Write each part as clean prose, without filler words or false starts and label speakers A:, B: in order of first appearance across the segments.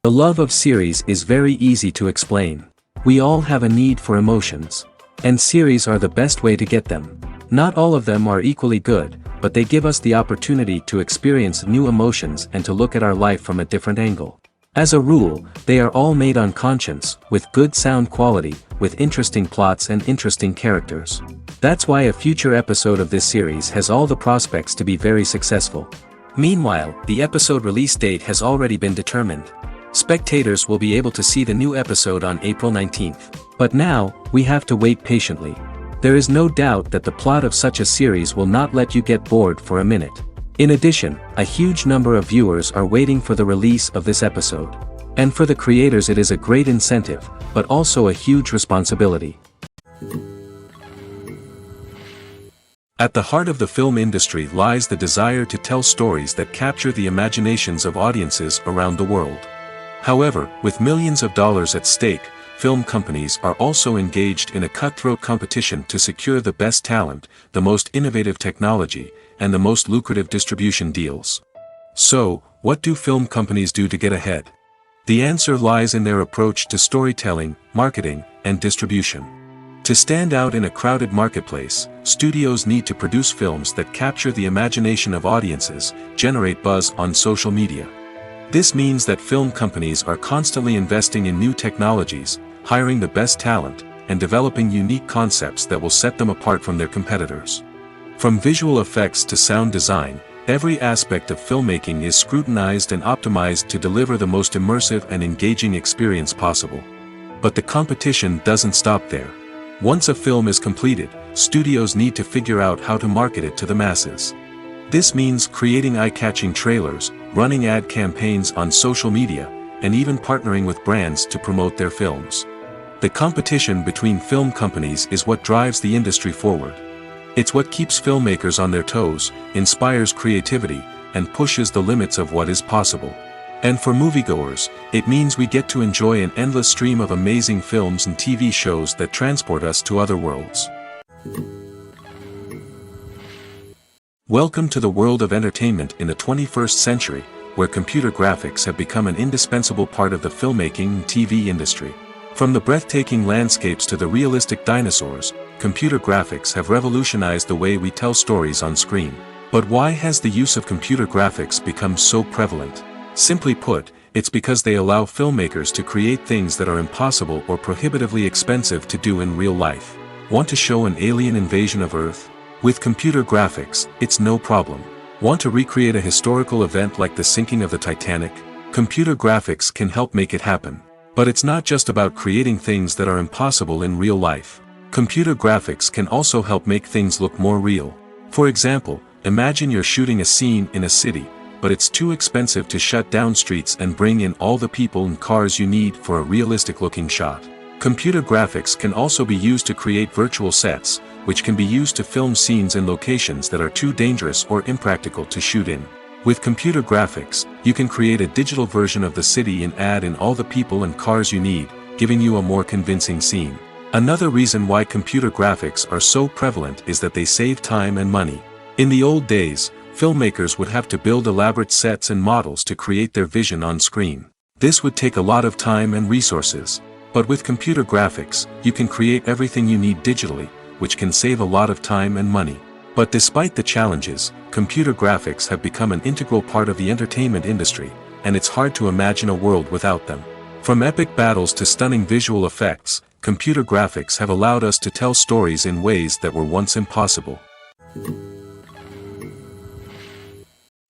A: The love of series is very easy to explain. We all have a need for emotions. And series are the best way to get them. Not all of them are equally good, but they give us the opportunity to experience new emotions and to look at our life from a different angle. As a rule, they are all made on conscience, with good sound quality, with interesting plots and interesting characters. That's why a future episode of this series has all the prospects to be very successful. Meanwhile, the episode release date has already been determined. Spectators will be able to see the new episode on April 19th. But now, we have to wait patiently. There is no doubt that the plot of such a series will not let you get bored for a minute. In addition, a huge number of viewers are waiting for the release of this episode. And for the creators it is a great incentive, but also a huge responsibility. At the heart of the film industry lies the desire to tell stories that capture the imaginations of audiences around the world. However, with millions of dollars at stake, film companies are also engaged in a cutthroat competition to secure the best talent, the most innovative technology, and the most lucrative distribution deals. So, what do film companies do to get ahead? The answer lies in their approach to storytelling, marketing, and distribution. To stand out in a crowded marketplace, studios need to produce films that capture the imagination of audiences, generate buzz on social media. This means that film companies are constantly investing in new technologies, hiring the best talent, and developing unique concepts that will set them apart from their competitors. From visual effects to sound design, every aspect of filmmaking is scrutinized and optimized to deliver the most immersive and engaging experience possible. But the competition doesn't stop there. Once a film is completed, studios need to figure out how to market it to the masses. This means creating eye-catching trailers, running ad campaigns on social media, and even partnering with brands to promote their films. The competition between film companies is what drives the industry forward. It's what keeps filmmakers on their toes, inspires creativity, and pushes the limits of what is possible. And for moviegoers, it means we get to enjoy an endless stream of amazing films and TV shows that transport us to other worlds. Welcome to the world of entertainment in the 21st century, where computer graphics have become an indispensable part of the filmmaking and TV industry. From the breathtaking landscapes to the realistic dinosaurs, computer graphics have revolutionized the way we tell stories on screen. But why has the use of computer graphics become so prevalent? Simply put, it's because they allow filmmakers to create things that are impossible or prohibitively expensive to do in real life. Want to show an alien invasion of Earth? With computer graphics, it's no problem. Want to recreate a historical event like the sinking of the Titanic? Computer graphics can help make it happen. But it's not just about creating things that are impossible in real life. Computer graphics can also help make things look more real. For example, imagine you're shooting a scene in a city, but it's too expensive to shut down streets and bring in all the people and cars you need for a realistic-looking shot. Computer graphics can also be used to create virtual sets, which can be used to film scenes in locations that are too dangerous or impractical to shoot in. With computer graphics, you can create a digital version of the city and add in all the people and cars you need, giving you a more convincing scene. Another reason why computer graphics are so prevalent is that they save time and money. In the old days, filmmakers would have to build elaborate sets and models to create their vision on screen. This would take a lot of time and resources. But with computer graphics, you can create everything you need digitally, which can save a lot of time and money. But despite the challenges, computer graphics have become an integral part of the entertainment industry, and it's hard to imagine a world without them. From epic battles to stunning visual effects, computer graphics have allowed us to tell stories in ways that were once impossible.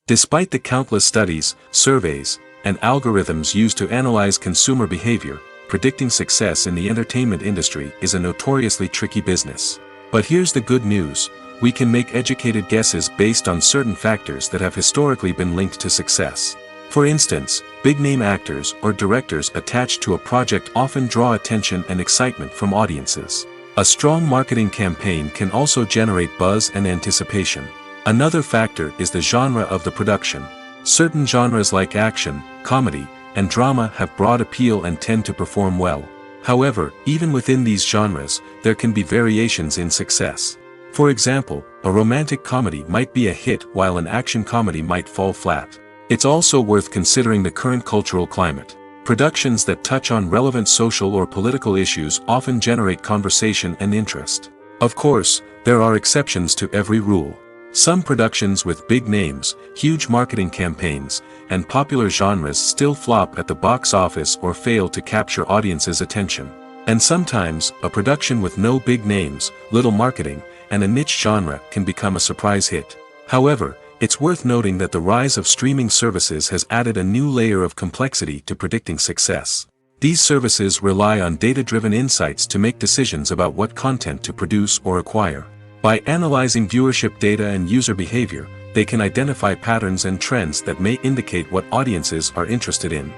A: Despite the countless studies, surveys, and algorithms used to analyze consumer behavior, predicting success in the entertainment industry is a notoriously tricky business. But here's the good news: we can make educated guesses based on certain factors that have historically been linked to success. For instance, big-name actors or directors attached to a project often draw attention and excitement from audiences. A strong marketing campaign can also generate buzz and anticipation. Another factor is the genre of the production. Certain genres like action, comedy, and drama have broad appeal and tend to perform well. However, even within these genres, there can be variations in success. For example, a romantic comedy might be a hit while an action comedy might fall flat. It's also worth considering the current cultural climate. Productions that touch on relevant social or political issues often generate conversation and interest. Of course, there are exceptions to every rule. Some productions with big names, huge marketing campaigns, and popular genres still flop at the box office or fail to capture audiences' attention. And sometimes, a production with no big names, little marketing, and a niche genre can become a surprise hit. However, it's worth noting that the rise of streaming services has added a new layer of complexity to predicting success. These services rely on data-driven insights to make decisions about what content to produce or acquire. By analyzing viewership data and user behavior, they can identify patterns and trends that may indicate what audiences are interested in.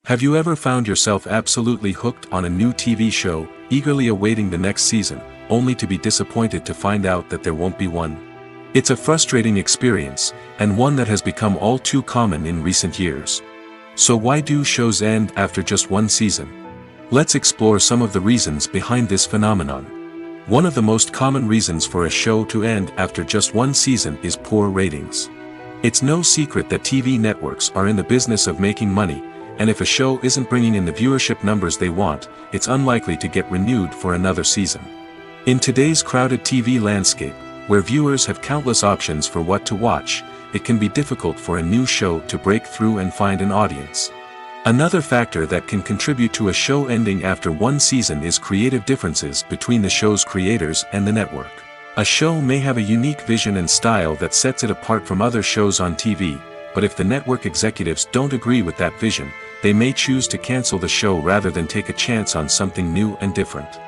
A: Have you ever found yourself absolutely hooked on a new TV show, eagerly awaiting the next season, only to be disappointed to find out that there won't be one? It's a frustrating experience, and one that has become all too common in recent years. So why do shows end after just one season? Let's explore some of the reasons behind this phenomenon. One of the most common reasons for a show to end after just one season is poor ratings. It's no secret that TV networks are in the business of making money, and if a show isn't bringing in the viewership numbers they want, it's unlikely to get renewed for another season. In today's crowded TV landscape, where viewers have countless options for what to watch, it can be difficult for a new show to break through and find an audience. Another factor that can contribute to a show ending after one season is creative differences between the show's creators and the network. A show may have a unique vision and style that sets it apart from other shows on TV, but if the network executives don't agree with that vision, they may choose to cancel the show rather than take a chance on something new and different.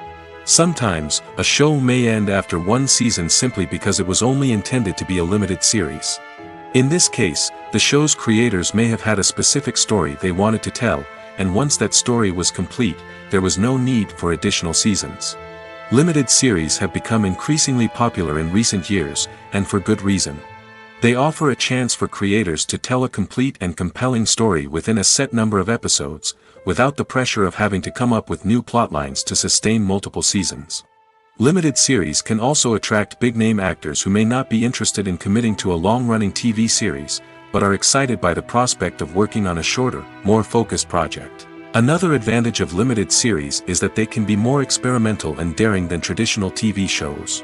A: Sometimes, a show may end after one season simply because it was only intended to be a limited series. In this case, the show's creators may have had a specific story they wanted to tell, and once that story was complete, there was no need for additional seasons. Limited series have become increasingly popular in recent years, and for good reason. They offer a chance for creators to tell a complete and compelling story within a set number of episodes, without the pressure of having to come up with new plotlines to sustain multiple seasons. Limited series can also attract big-name actors who may not be interested in committing to a long-running TV series, but are excited by the prospect of working on a shorter, more focused project. Another advantage of limited series is that they can be more experimental and daring than traditional TV shows.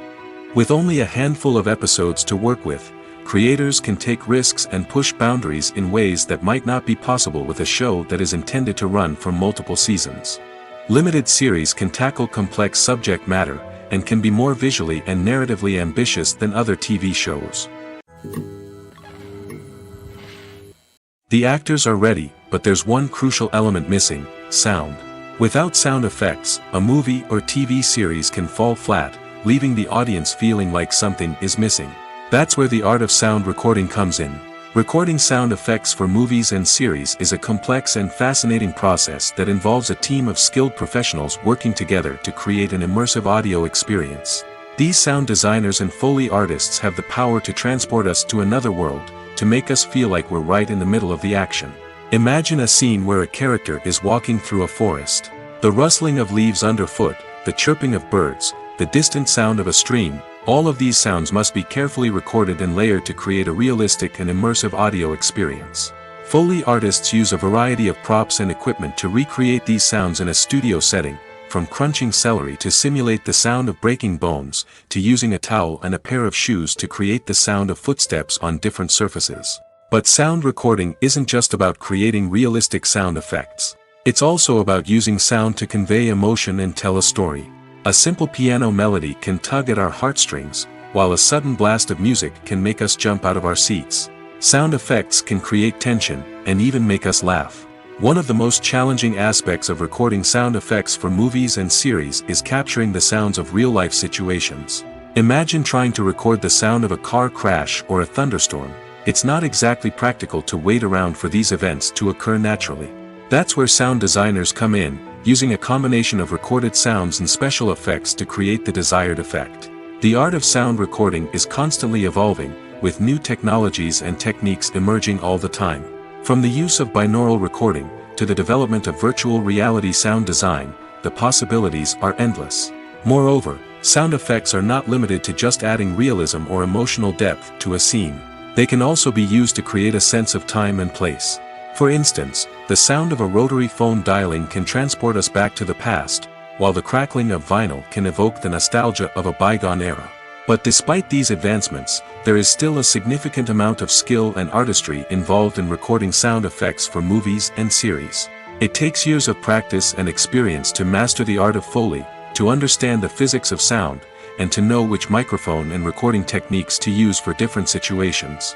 A: With only a handful of episodes to work with, creators can take risks and push boundaries in ways that might not be possible with a show that is intended to run for multiple seasons. Limited series can tackle complex subject matter, and can be more visually and narratively ambitious than other TV shows. The actors are ready, but there's one crucial element missing: sound. Without sound effects, a movie or TV series can fall flat, leaving the audience feeling like something is missing. That's where the art of sound recording comes in. Recording sound effects for movies and series is a complex and fascinating process that involves a team of skilled professionals working together to create an immersive audio experience. These sound designers and Foley artists have the power to transport us to another world, to make us feel like we're right in the middle of the action. Imagine a scene where a character is walking through a forest. The rustling of leaves underfoot, the chirping of birds, the distant sound of a stream, all of these sounds must be carefully recorded and layered to create a realistic and immersive audio experience. Foley artists use a variety of props and equipment to recreate these sounds in a studio setting, from crunching celery to simulate the sound of breaking bones, to using a towel and a pair of shoes to create the sound of footsteps on different surfaces. But sound recording isn't just about creating realistic sound effects. It's also about using sound to convey emotion and tell a story. A simple piano melody can tug at our heartstrings, while a sudden blast of music can make us jump out of our seats. Sound effects can create tension, and even make us laugh. One of the most challenging aspects of recording sound effects for movies and series is capturing the sounds of real-life situations. Imagine trying to record the sound of a car crash or a thunderstorm. It's not exactly practical to wait around for these events to occur naturally. That's where sound designers come in, using a combination of recorded sounds and special effects to create the desired effect. The art of sound recording is constantly evolving, with new technologies and techniques emerging all the time. From the use of binaural recording, to the development of virtual reality sound design, the possibilities are endless. Moreover, sound effects are not limited to just adding realism or emotional depth to a scene. They can also be used to create a sense of time and place. For instance, the sound of a rotary phone dialing can transport us back to the past, while the crackling of vinyl can evoke the nostalgia of a bygone era. But despite these advancements, there is still a significant amount of skill and artistry involved in recording sound effects for movies and series. It takes years of practice and experience to master the art of Foley, to understand the physics of sound, and to know which microphone and recording techniques to use for different situations.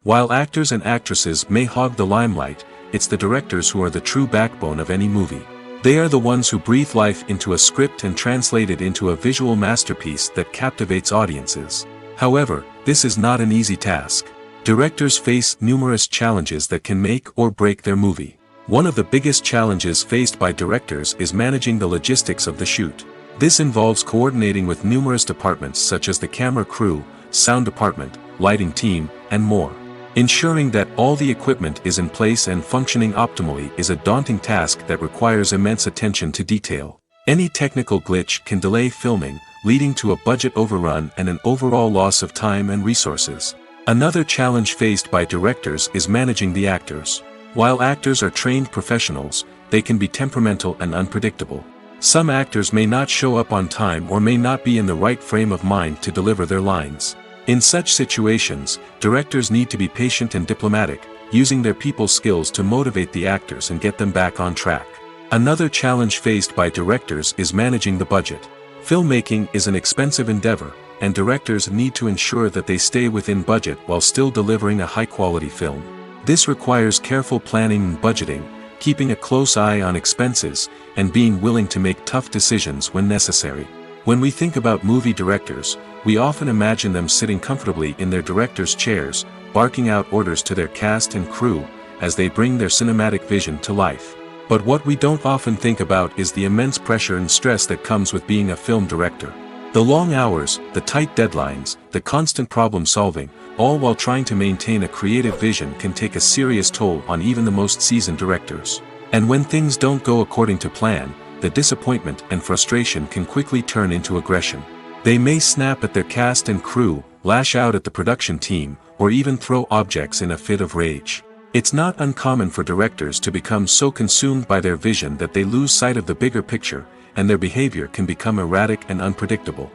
A: While actors and actresses may hog the limelight, it's the directors who are the true backbone of any movie. They are the ones who breathe life into a script and translate it into a visual masterpiece that captivates audiences. However, this is not an easy task. Directors face numerous challenges that can make or break their movie. One of the biggest challenges faced by directors is managing the logistics of the shoot. This involves coordinating with numerous departments such as the camera crew, sound department, lighting team, and more. Ensuring that all the equipment is in place and functioning optimally is a daunting task that requires immense attention to detail. Any technical glitch can delay filming, leading to a budget overrun and an overall loss of time and resources. Another challenge faced by directors is managing the actors. While actors are trained professionals, they can be temperamental and unpredictable. Some actors may not show up on time or may not be in the right frame of mind to deliver their lines. In such situations, directors need to be patient and diplomatic, using their people skills to motivate the actors and get them back on track. Another challenge faced by directors is managing the budget. Filmmaking is an expensive endeavor, and directors need to ensure that they stay within budget while still delivering a high-quality film. This requires careful planning and budgeting, keeping a close eye on expenses, and being willing to make tough decisions when necessary. When we think about movie directors, we often imagine them sitting comfortably in their director's chairs, barking out orders to their cast and crew, as they bring their cinematic vision to life. But what we don't often think about is the immense pressure and stress that comes with being a film director. The long hours, the tight deadlines, the constant problem solving, all while trying to maintain a creative vision can take a serious toll on even the most seasoned directors. And when things don't go according to plan, the disappointment and frustration can quickly turn into aggression. They may snap at their cast and crew, lash out at the production team, or even throw objects in a fit of rage. It's not uncommon for directors to become so consumed by their vision that they lose sight of the bigger picture, and their behavior can become erratic and unpredictable.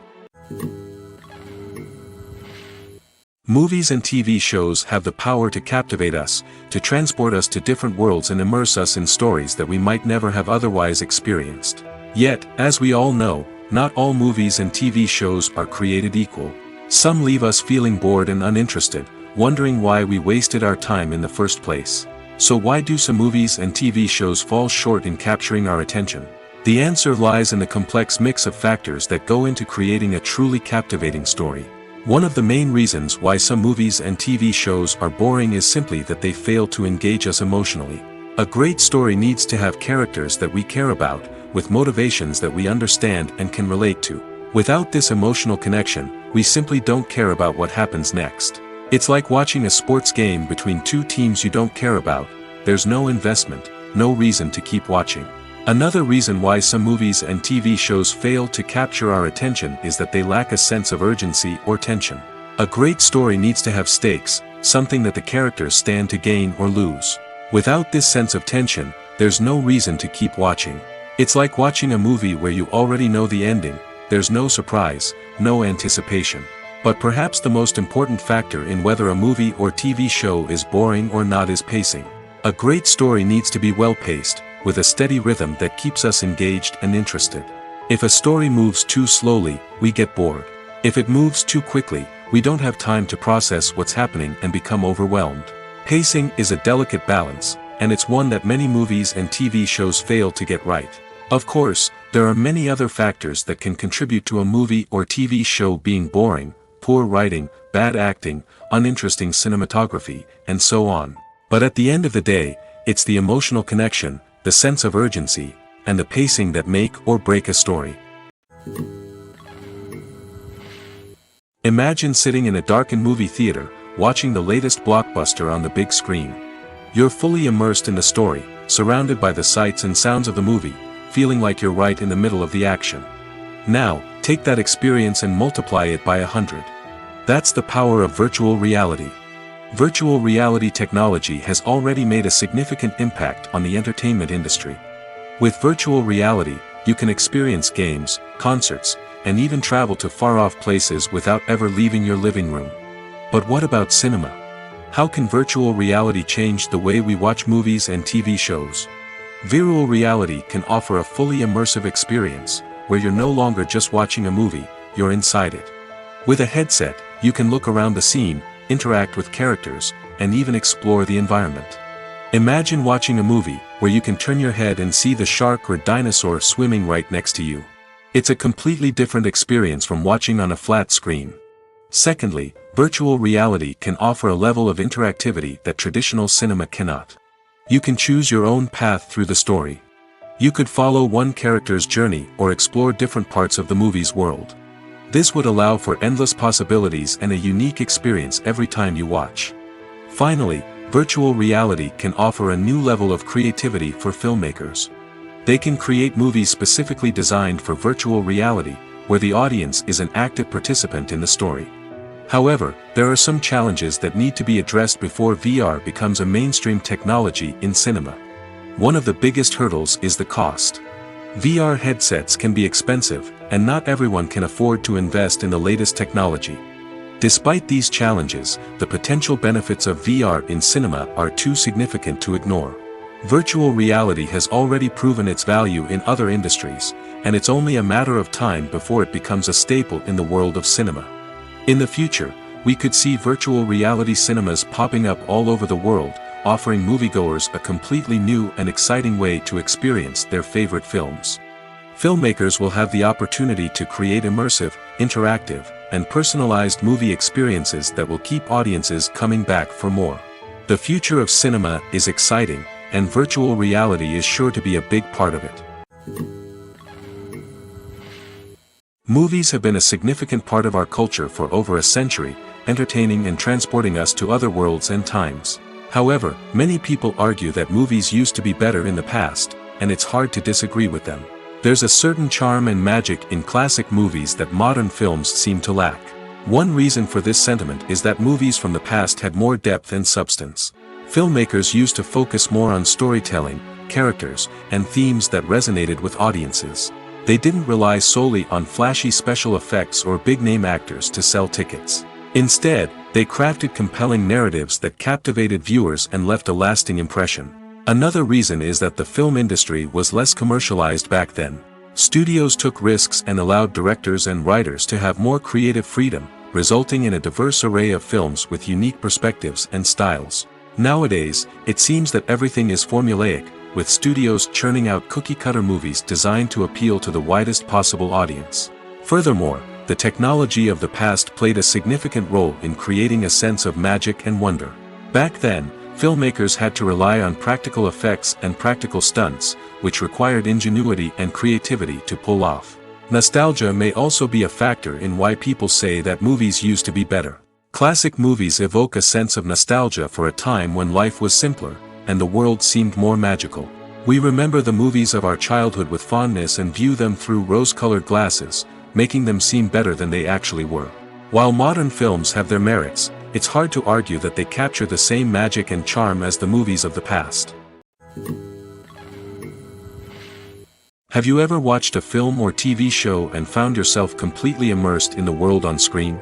A: Movies and TV shows have the power to captivate us, to transport us to different worlds and immerse us in stories that we might never have otherwise experienced. Yet, as we all know, not all movies and TV shows are created equal. Some leave us feeling bored and uninterested, wondering why we wasted our time in the first place. So why do some movies and TV shows fall short in capturing our attention? The answer lies in the complex mix of factors that go into creating a truly captivating story. One of the main reasons why some movies and TV shows are boring is simply that they fail to engage us emotionally. A great story needs to have characters that we care about, with motivations that we understand and can relate to. Without this emotional connection, we simply don't care about what happens next. It's like watching a sports game between two teams you don't care about. There's no investment, no reason to keep watching. Another reason why some movies and TV shows fail to capture our attention is that they lack a sense of urgency or tension. A great story needs to have stakes, something that the characters stand to gain or lose. Without this sense of tension, there's no reason to keep watching. It's like watching a movie where you already know the ending, there's no surprise, no anticipation. But perhaps the most important factor in whether a movie or TV show is boring or not is pacing. A great story needs to be well-paced, with a steady rhythm that keeps us engaged and interested. If a story moves too slowly, we get bored. If it moves too quickly, we don't have time to process what's happening and become overwhelmed. Pacing is a delicate balance, and it's one that many movies and TV shows fail to get right. Of course, there are many other factors that can contribute to a movie or TV show being boring: poor writing, bad acting, uninteresting cinematography, and so on. But at the end of the day, it's the emotional connection, the sense of urgency, and the pacing that make or break a story. Imagine sitting in a darkened movie theater, watching the latest blockbuster on the big screen. You're fully immersed in the story, surrounded by the sights and sounds of the movie, feeling like you're right in the middle of the action. Now, take that experience and multiply it by 100. That's the power of virtual reality. Virtual reality technology has already made a significant impact on the entertainment industry. With virtual reality, you can experience games, concerts, and even travel to far-off places without ever leaving your living room. But what about cinema? How can virtual reality change the way we watch movies and TV shows? Virtual reality can offer a fully immersive experience, where you're no longer just watching a movie, you're inside it. With a headset, you can look around the scene, interact with characters, and even explore the environment. Imagine watching a movie where you can turn your head and see the shark or dinosaur swimming right next to you. It's a completely different experience from watching on a flat screen. Secondly, virtual reality can offer a level of interactivity that traditional cinema cannot. You can choose your own path through the story. You could follow one character's journey or explore different parts of the movie's world. This would allow for endless possibilities and a unique experience every time you watch. Finally, virtual reality can offer a new level of creativity for filmmakers. They can create movies specifically designed for virtual reality, where the audience is an active participant in the story. However, there are some challenges that need to be addressed before VR becomes a mainstream technology in cinema. One of the biggest hurdles is the cost. VR headsets can be expensive, and not everyone can afford to invest in the latest technology. Despite these challenges, the potential benefits of VR in cinema are too significant to ignore. Virtual reality has already proven its value in other industries, and it's only a matter of time before it becomes a staple in the world of cinema. In the future, we could see virtual reality cinemas popping up all over the world, offering moviegoers a completely new and exciting way to experience their favorite films. Filmmakers will have the opportunity to create immersive, interactive, and personalized movie experiences that will keep audiences coming back for more. The future of cinema is exciting, and virtual reality is sure to be a big part of it. Movies have been a significant part of our culture for over a century, entertaining and transporting us to other worlds and times. However, many people argue that movies used to be better in the past, and it's hard to disagree with them. There's a certain charm and magic in classic movies that modern films seem to lack. One reason for this sentiment is that movies from the past had more depth and substance. Filmmakers used to focus more on storytelling, characters, and themes that resonated with audiences. They didn't rely solely on flashy special effects or big-name actors to sell tickets. Instead, they crafted compelling narratives that captivated viewers and left a lasting impression. Another reason is that the film industry was less commercialized back then. Studios took risks and allowed directors and writers to have more creative freedom, resulting in a diverse array of films with unique perspectives and styles. Nowadays, it seems that everything is formulaic, with studios churning out cookie-cutter movies designed to appeal to the widest possible audience. Furthermore, the technology of the past played a significant role in creating a sense of magic and wonder. Back then, filmmakers had to rely on practical effects and practical stunts, which required ingenuity and creativity to pull off. Nostalgia may also be a factor in why people say that movies used to be better. Classic movies evoke a sense of nostalgia for a time when life was simpler, and the world seemed more magical. We remember the movies of our childhood with fondness and view them through rose-colored glasses, making them seem better than they actually were. While modern films have their merits, it's hard to argue that they capture the same magic and charm as the movies of the past. Have you ever watched a film or TV show and found yourself completely immersed in the world on screen?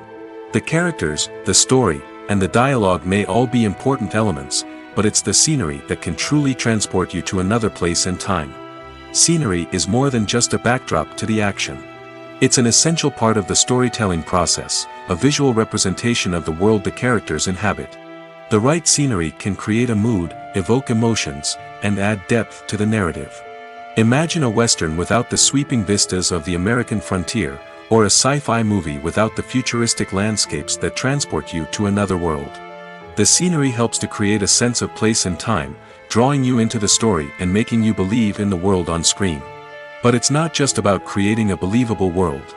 A: The characters, the story, and the dialogue may all be important elements, but it's the scenery that can truly transport you to another place and time. Scenery is more than just a backdrop to the action. It's an essential part of the storytelling process, a visual representation of the world the characters inhabit. The right scenery can create a mood, evoke emotions, and add depth to the narrative. Imagine a Western without the sweeping vistas of the American frontier, or a sci-fi movie without the futuristic landscapes that transport you to another world. The scenery helps to create a sense of place and time, drawing you into the story and making you believe in the world on screen. But it's not just about creating a believable world.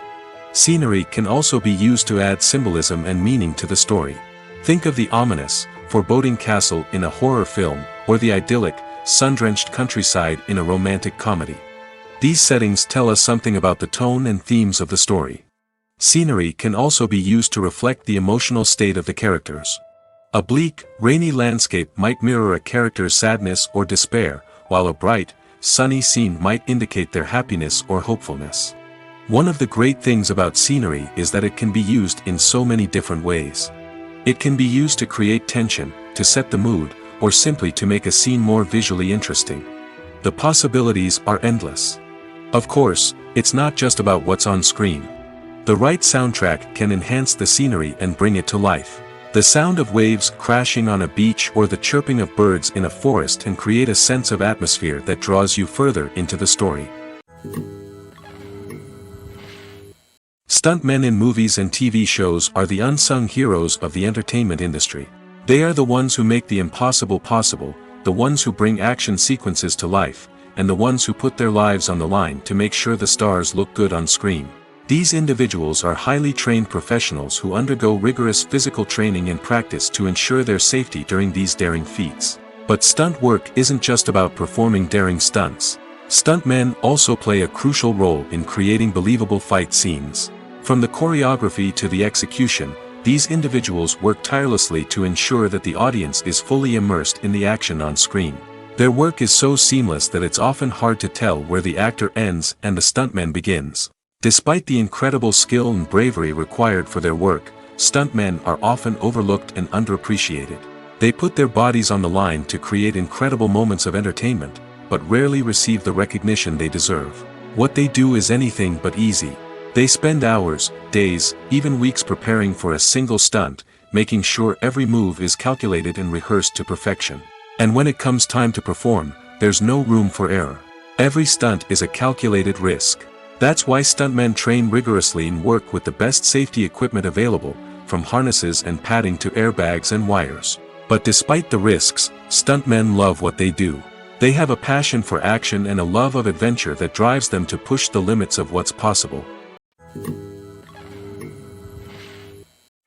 A: Scenery can also be used to add symbolism and meaning to the story. Think of the ominous, foreboding castle in a horror film, or the idyllic, sun-drenched countryside in a romantic comedy. These settings tell us something about the tone and themes of the story. Scenery can also be used to reflect the emotional state of the characters. A bleak, rainy landscape might mirror a character's sadness or despair, while a bright, sunny scene might indicate their happiness or hopefulness. One of the great things about scenery is that it can be used in so many different ways. It can be used to create tension, to set the mood, or simply to make a scene more visually interesting. The possibilities are endless. Of course, it's not just about what's on screen. The right soundtrack can enhance the scenery and bring it to life. The sound of waves crashing on a beach or the chirping of birds in a forest can create a sense of atmosphere that draws you further into the story. Stuntmen in movies and TV shows are the unsung heroes of the entertainment industry. They are the ones who make the impossible possible, the ones who bring action sequences to life, and the ones who put their lives on the line to make sure the stars look good on screen. These individuals are highly trained professionals who undergo rigorous physical training and practice to ensure their safety during these daring feats. But stunt work isn't just about performing daring stunts. Stuntmen also play a crucial role in creating believable fight scenes. From the choreography to the execution, these individuals work tirelessly to ensure that the audience is fully immersed in the action on screen. Their work is so seamless that it's often hard to tell where the actor ends and the stuntman begins. Despite the incredible skill and bravery required for their work, stuntmen are often overlooked and underappreciated. They put their bodies on the line to create incredible moments of entertainment, but rarely receive the recognition they deserve. What they do is anything but easy. They spend hours, days, even weeks preparing for a single stunt, making sure every move is calculated and rehearsed to perfection. And when it comes time to perform, there's no room for error. Every stunt is a calculated risk. That's why stuntmen train rigorously and work with the best safety equipment available, from harnesses and padding to airbags and wires. But despite the risks, stuntmen love what they do. They have a passion for action and a love of adventure that drives them to push the limits of what's possible.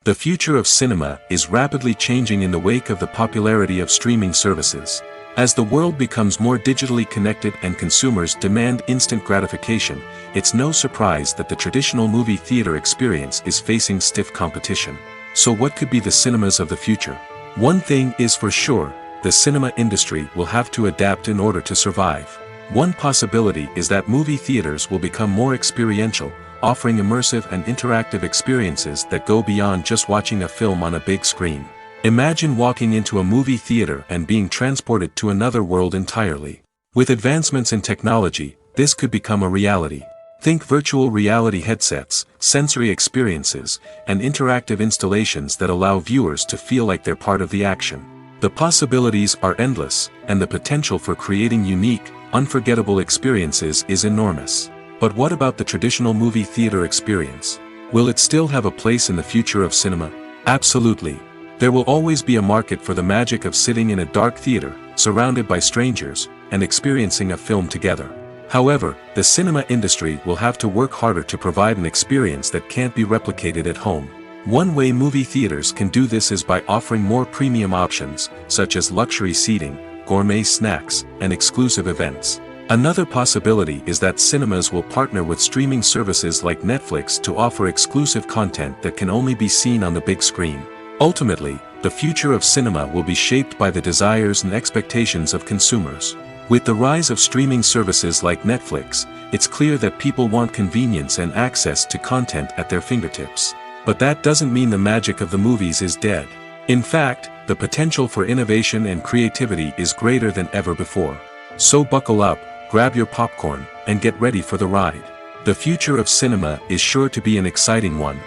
A: The future of cinema is rapidly changing in the wake of the popularity of streaming services. As the world becomes more digitally connected and consumers demand instant gratification, it's no surprise that the traditional movie theater experience is facing stiff competition. So what could be the cinemas of the future? One thing is for sure, the cinema industry will have to adapt in order to survive. One possibility is that movie theaters will become more experiential, offering immersive and interactive experiences that go beyond just watching a film on a big screen. Imagine walking into a movie theater and being transported to another world entirely. With advancements in technology, this could become a reality. Think virtual reality headsets, sensory experiences, and interactive installations that allow viewers to feel like they're part of the action. The possibilities are endless, and the potential for creating unique, unforgettable experiences is enormous. But what about the traditional movie theater experience? Will it still have a place in the future of cinema? Absolutely. There will always be a market for the magic of sitting in a dark theater, surrounded by strangers, and experiencing a film together. However, the cinema industry will have to work harder to provide an experience that can't be replicated at home. One way movie theaters can do this is by offering more premium options, such as luxury seating, gourmet snacks, and exclusive events. Another possibility is that cinemas will partner with streaming services like Netflix to offer exclusive content that can only be seen on the big screen. Ultimately, the future of cinema will be shaped by the desires and expectations of consumers. With the rise of streaming services like Netflix, it's clear that people want convenience and access to content at their fingertips. But that doesn't mean the magic of the movies is dead. In fact, the potential for innovation and creativity is greater than ever before. So buckle up, grab your popcorn, and get ready for the ride. The future of cinema is sure to be an exciting one.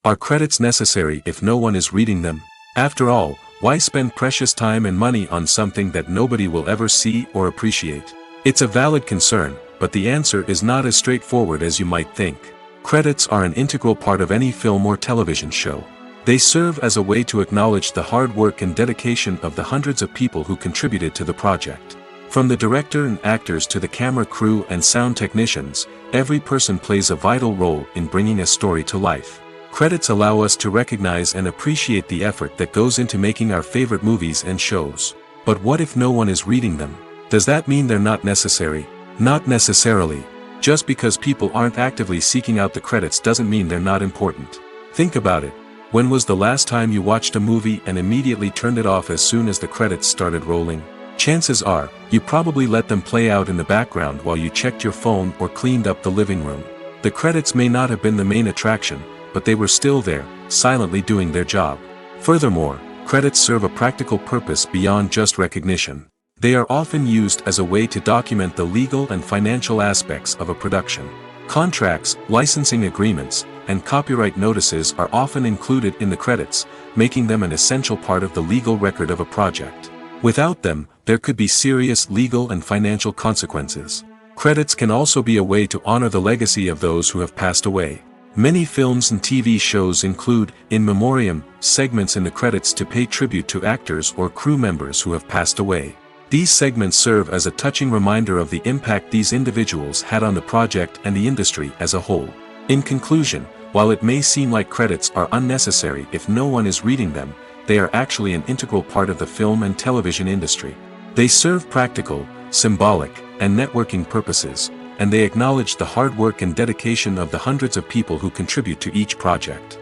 A: Are credits necessary if no one is reading them? After all, why spend precious time and money on something that nobody will ever see or appreciate? It's a valid concern, but the answer is not as straightforward as you might think. Credits are an integral part of any film or television show. They serve as a way to acknowledge the hard work and dedication of the hundreds of people who contributed to the project. From the director and actors to the camera crew and sound technicians, every person plays a vital role in bringing a story to life. Credits allow us to recognize and appreciate the effort that goes into making our favorite movies and shows. But what if no one is reading them? Does that mean they're not necessary? Not necessarily. Just because people aren't actively seeking out the credits doesn't mean they're not important. Think about it. When was the last time you watched a movie and immediately turned it off as soon as the credits started rolling? Chances are, you probably let them play out in the background while you checked your phone or cleaned up the living room. The credits may not have been the main attraction, but they were still there, silently doing their job. Furthermore, credits serve a practical purpose beyond just recognition. They are often used as a way to document the legal and financial aspects of a production. Contracts, licensing agreements, and copyright notices are often included in the credits, making them an essential part of the legal record of a project. Without them, there could be serious legal and financial consequences. Credits can also be a way to honor the legacy of those who have passed away. Many films and TV shows include, in memoriam, segments in the credits to pay tribute to actors or crew members who have passed away. These segments serve as a touching reminder of the impact these individuals had on the project and the industry as a whole. In conclusion, while it may seem like credits are unnecessary if no one is reading them, they are actually an integral part of the film and television industry. They serve practical, symbolic, and networking purposes, and they acknowledge the hard work and dedication of the hundreds of people who contribute to each project.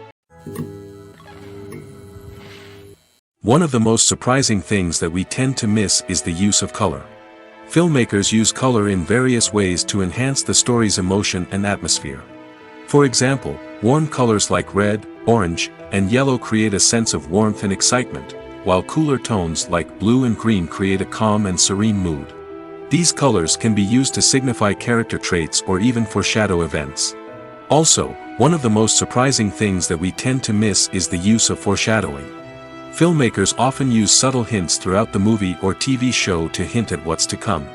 A: One of the most surprising things that we tend to miss is the use of color. Filmmakers use color in various ways to enhance the story's emotion and atmosphere. For example, warm colors like red, orange, and yellow create a sense of warmth and excitement, while cooler tones like blue and green create a calm and serene mood. These colors can be used to signify character traits or even foreshadow events. Also, one of the most surprising things that we tend to miss is the use of foreshadowing. Filmmakers often use subtle hints throughout the movie or TV show to hint at what's to come.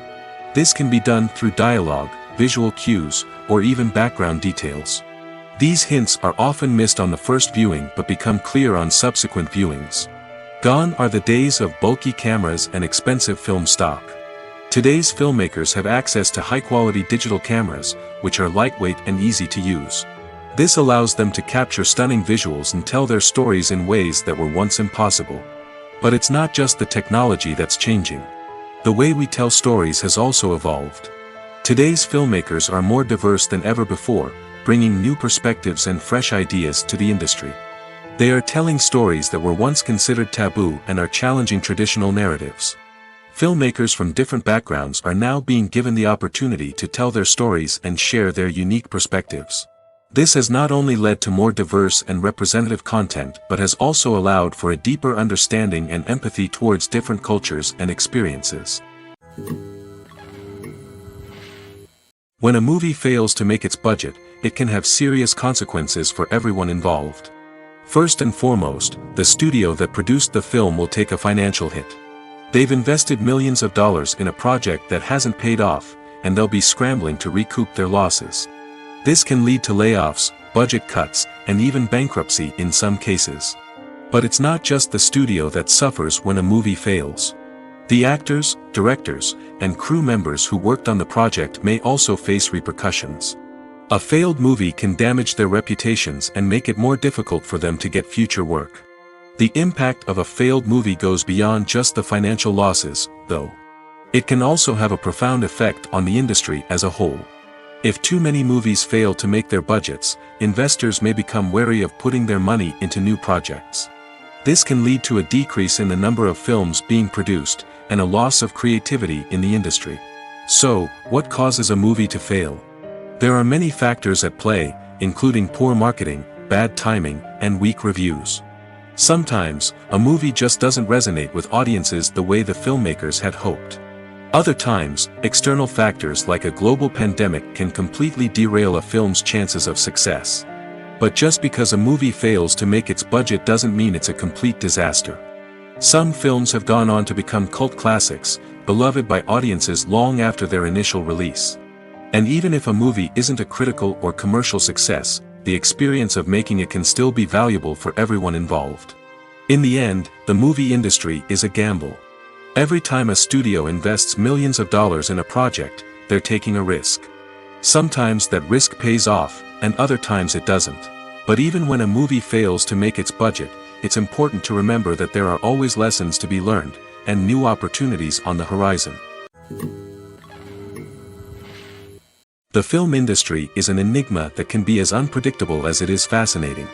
A: This can be done through dialogue, visual cues, or even background details. These hints are often missed on the first viewing but become clear on subsequent viewings. Gone are the days of bulky cameras and expensive film stock. Today's filmmakers have access to high-quality digital cameras, which are lightweight and easy to use. This allows them to capture stunning visuals and tell their stories in ways that were once impossible. But it's not just the technology that's changing. The way we tell stories has also evolved. Today's filmmakers are more diverse than ever before, bringing new perspectives and fresh ideas to the industry. They are telling stories that were once considered taboo and are challenging traditional narratives. Filmmakers from different backgrounds are now being given the opportunity to tell their stories and share their unique perspectives. This has not only led to more diverse and representative content but has also allowed for a deeper understanding and empathy towards different cultures and experiences. When a movie fails to make its budget, it can have serious consequences for everyone involved. First and foremost, the studio that produced the film will take a financial hit. They've invested millions of dollars in a project that hasn't paid off, and they'll be scrambling to recoup their losses. This can lead to layoffs, budget cuts, and even bankruptcy in some cases. But it's not just the studio that suffers when a movie fails. The actors, directors, and crew members who worked on the project may also face repercussions. A failed movie can damage their reputations and make it more difficult for them to get future work. The impact of a failed movie goes beyond just the financial losses, though. It can also have a profound effect on the industry as a whole. If too many movies fail to make their budgets, investors may become wary of putting their money into new projects. This can lead to a decrease in the number of films being produced, and a loss of creativity in the industry. So, what causes a movie to fail? There are many factors at play, including poor marketing, bad timing, and weak reviews. Sometimes, a movie just doesn't resonate with audiences the way the filmmakers had hoped. Other times, external factors like a global pandemic can completely derail a film's chances of success. But just because a movie fails to make its budget doesn't mean it's a complete disaster. Some films have gone on to become cult classics, beloved by audiences long after their initial release. And even if a movie isn't a critical or commercial success, the experience of making it can still be valuable for everyone involved. In the end, the movie industry is a gamble. Every time a studio invests millions of dollars in a project, they're taking a risk. Sometimes that risk pays off, and other times it doesn't. But even when a movie fails to make its budget, it's important to remember that there are always lessons to be learned, and new opportunities on the horizon. The film industry is an enigma that can be as unpredictable as it is fascinating.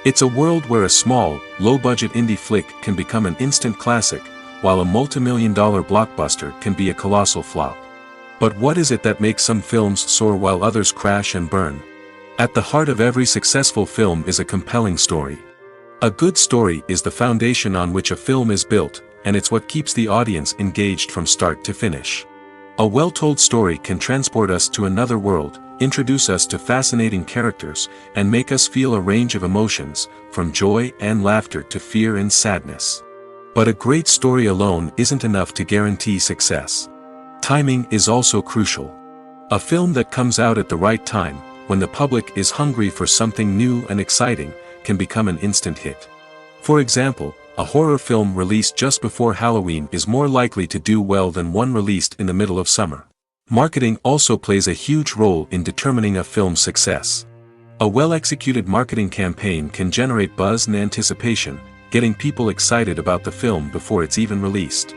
A: It's a world where a small, low-budget indie flick can become an instant classic, while a multi-million-dollar blockbuster can be a colossal flop. But what is it that makes some films soar while others crash and burn? At the heart of every successful film is a compelling story. A good story is the foundation on which a film is built, and it's what keeps the audience engaged from start to finish. A well-told story can transport us to another world, introduce us to fascinating characters, and make us feel a range of emotions, from joy and laughter to fear and sadness. But a great story alone isn't enough to guarantee success. Timing is also crucial. A film that comes out at the right time, when the public is hungry for something new and exciting, can become an instant hit. For example, a horror film released just before Halloween is more likely to do well than one released in the middle of summer. Marketing also plays a huge role in determining a film's success. A well-executed marketing campaign can generate buzz and anticipation, getting people excited about the film before it's even released.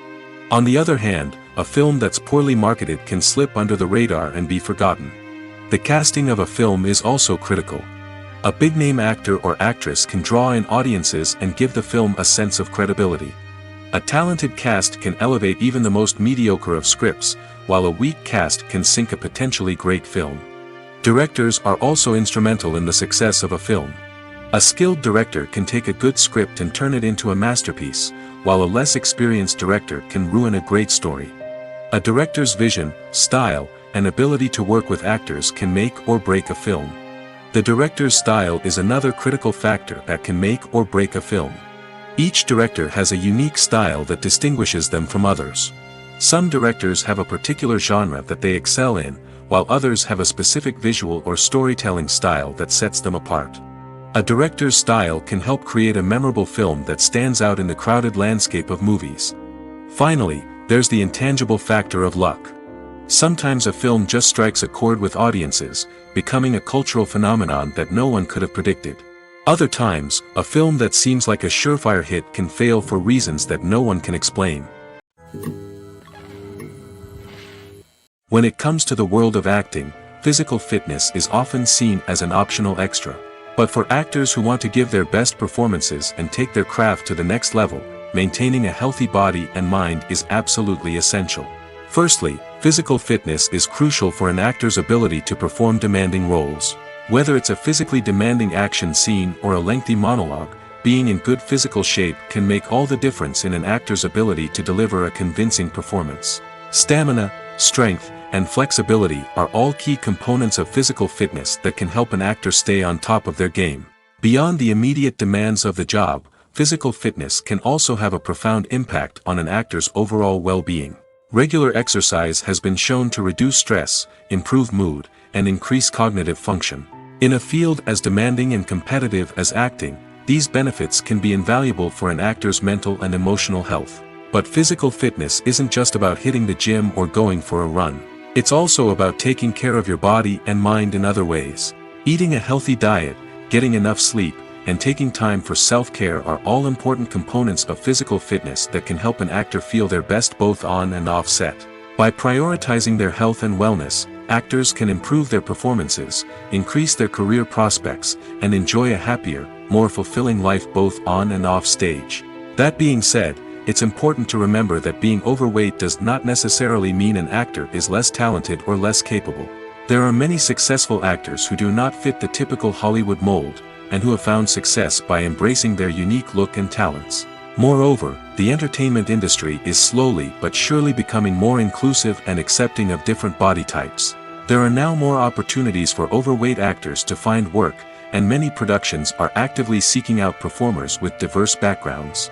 A: On the other hand, a film that's poorly marketed can slip under the radar and be forgotten. The casting of a film is also critical. A big-name actor or actress can draw in audiences and give the film a sense of credibility. A talented cast can elevate even the most mediocre of scripts, while a weak cast can sink a potentially great film. Directors are also instrumental in the success of a film. A skilled director can take a good script and turn it into a masterpiece, while a less experienced director can ruin a great story. A director's vision, style, and ability to work with actors can make or break a film. The director's style is another critical factor that can make or break a film. Each director has a unique style that distinguishes them from others. Some directors have a particular genre that they excel in, while others have a specific visual or storytelling style that sets them apart. A director's style can help create a memorable film that stands out in the crowded landscape of movies. Finally, there's the intangible factor of luck. Sometimes a film just strikes a chord with audiences, becoming a cultural phenomenon that no one could have predicted. Other times, a film that seems like a surefire hit can fail for reasons that no one can explain. When it comes to the world of acting, physical fitness is often seen as an optional extra. But for actors who want to give their best performances and take their craft to the next level, maintaining a healthy body and mind is absolutely essential. Firstly, physical fitness is crucial for an actor's ability to perform demanding roles. Whether it's a physically demanding action scene or a lengthy monologue, being in good physical shape can make all the difference in an actor's ability to deliver a convincing performance. Stamina, strength, and flexibility are all key components of physical fitness that can help an actor stay on top of their game. Beyond the immediate demands of the job, physical fitness can also have a profound impact on an actor's overall well-being. Regular exercise has been shown to reduce stress, improve mood, and increase cognitive function. In a field as demanding and competitive as acting, these benefits can be invaluable for an actor's mental and emotional health. But physical fitness isn't just about hitting the gym or going for a run. It's also about taking care of your body and mind in other ways. Eating a healthy diet, getting enough sleep, and taking time for self-care are all important components of physical fitness that can help an actor feel their best both on and off set. By prioritizing their health and wellness, actors can improve their performances, increase their career prospects, and enjoy a happier, more fulfilling life both on and off stage. That being said, it's important to remember that being overweight does not necessarily mean an actor is less talented or less capable. There are many successful actors who do not fit the typical Hollywood mold, and who have found success by embracing their unique look and talents. Moreover, the entertainment industry is slowly but surely becoming more inclusive and accepting of different body types. There are now more opportunities for overweight actors to find work, and many productions are actively seeking out performers with diverse backgrounds.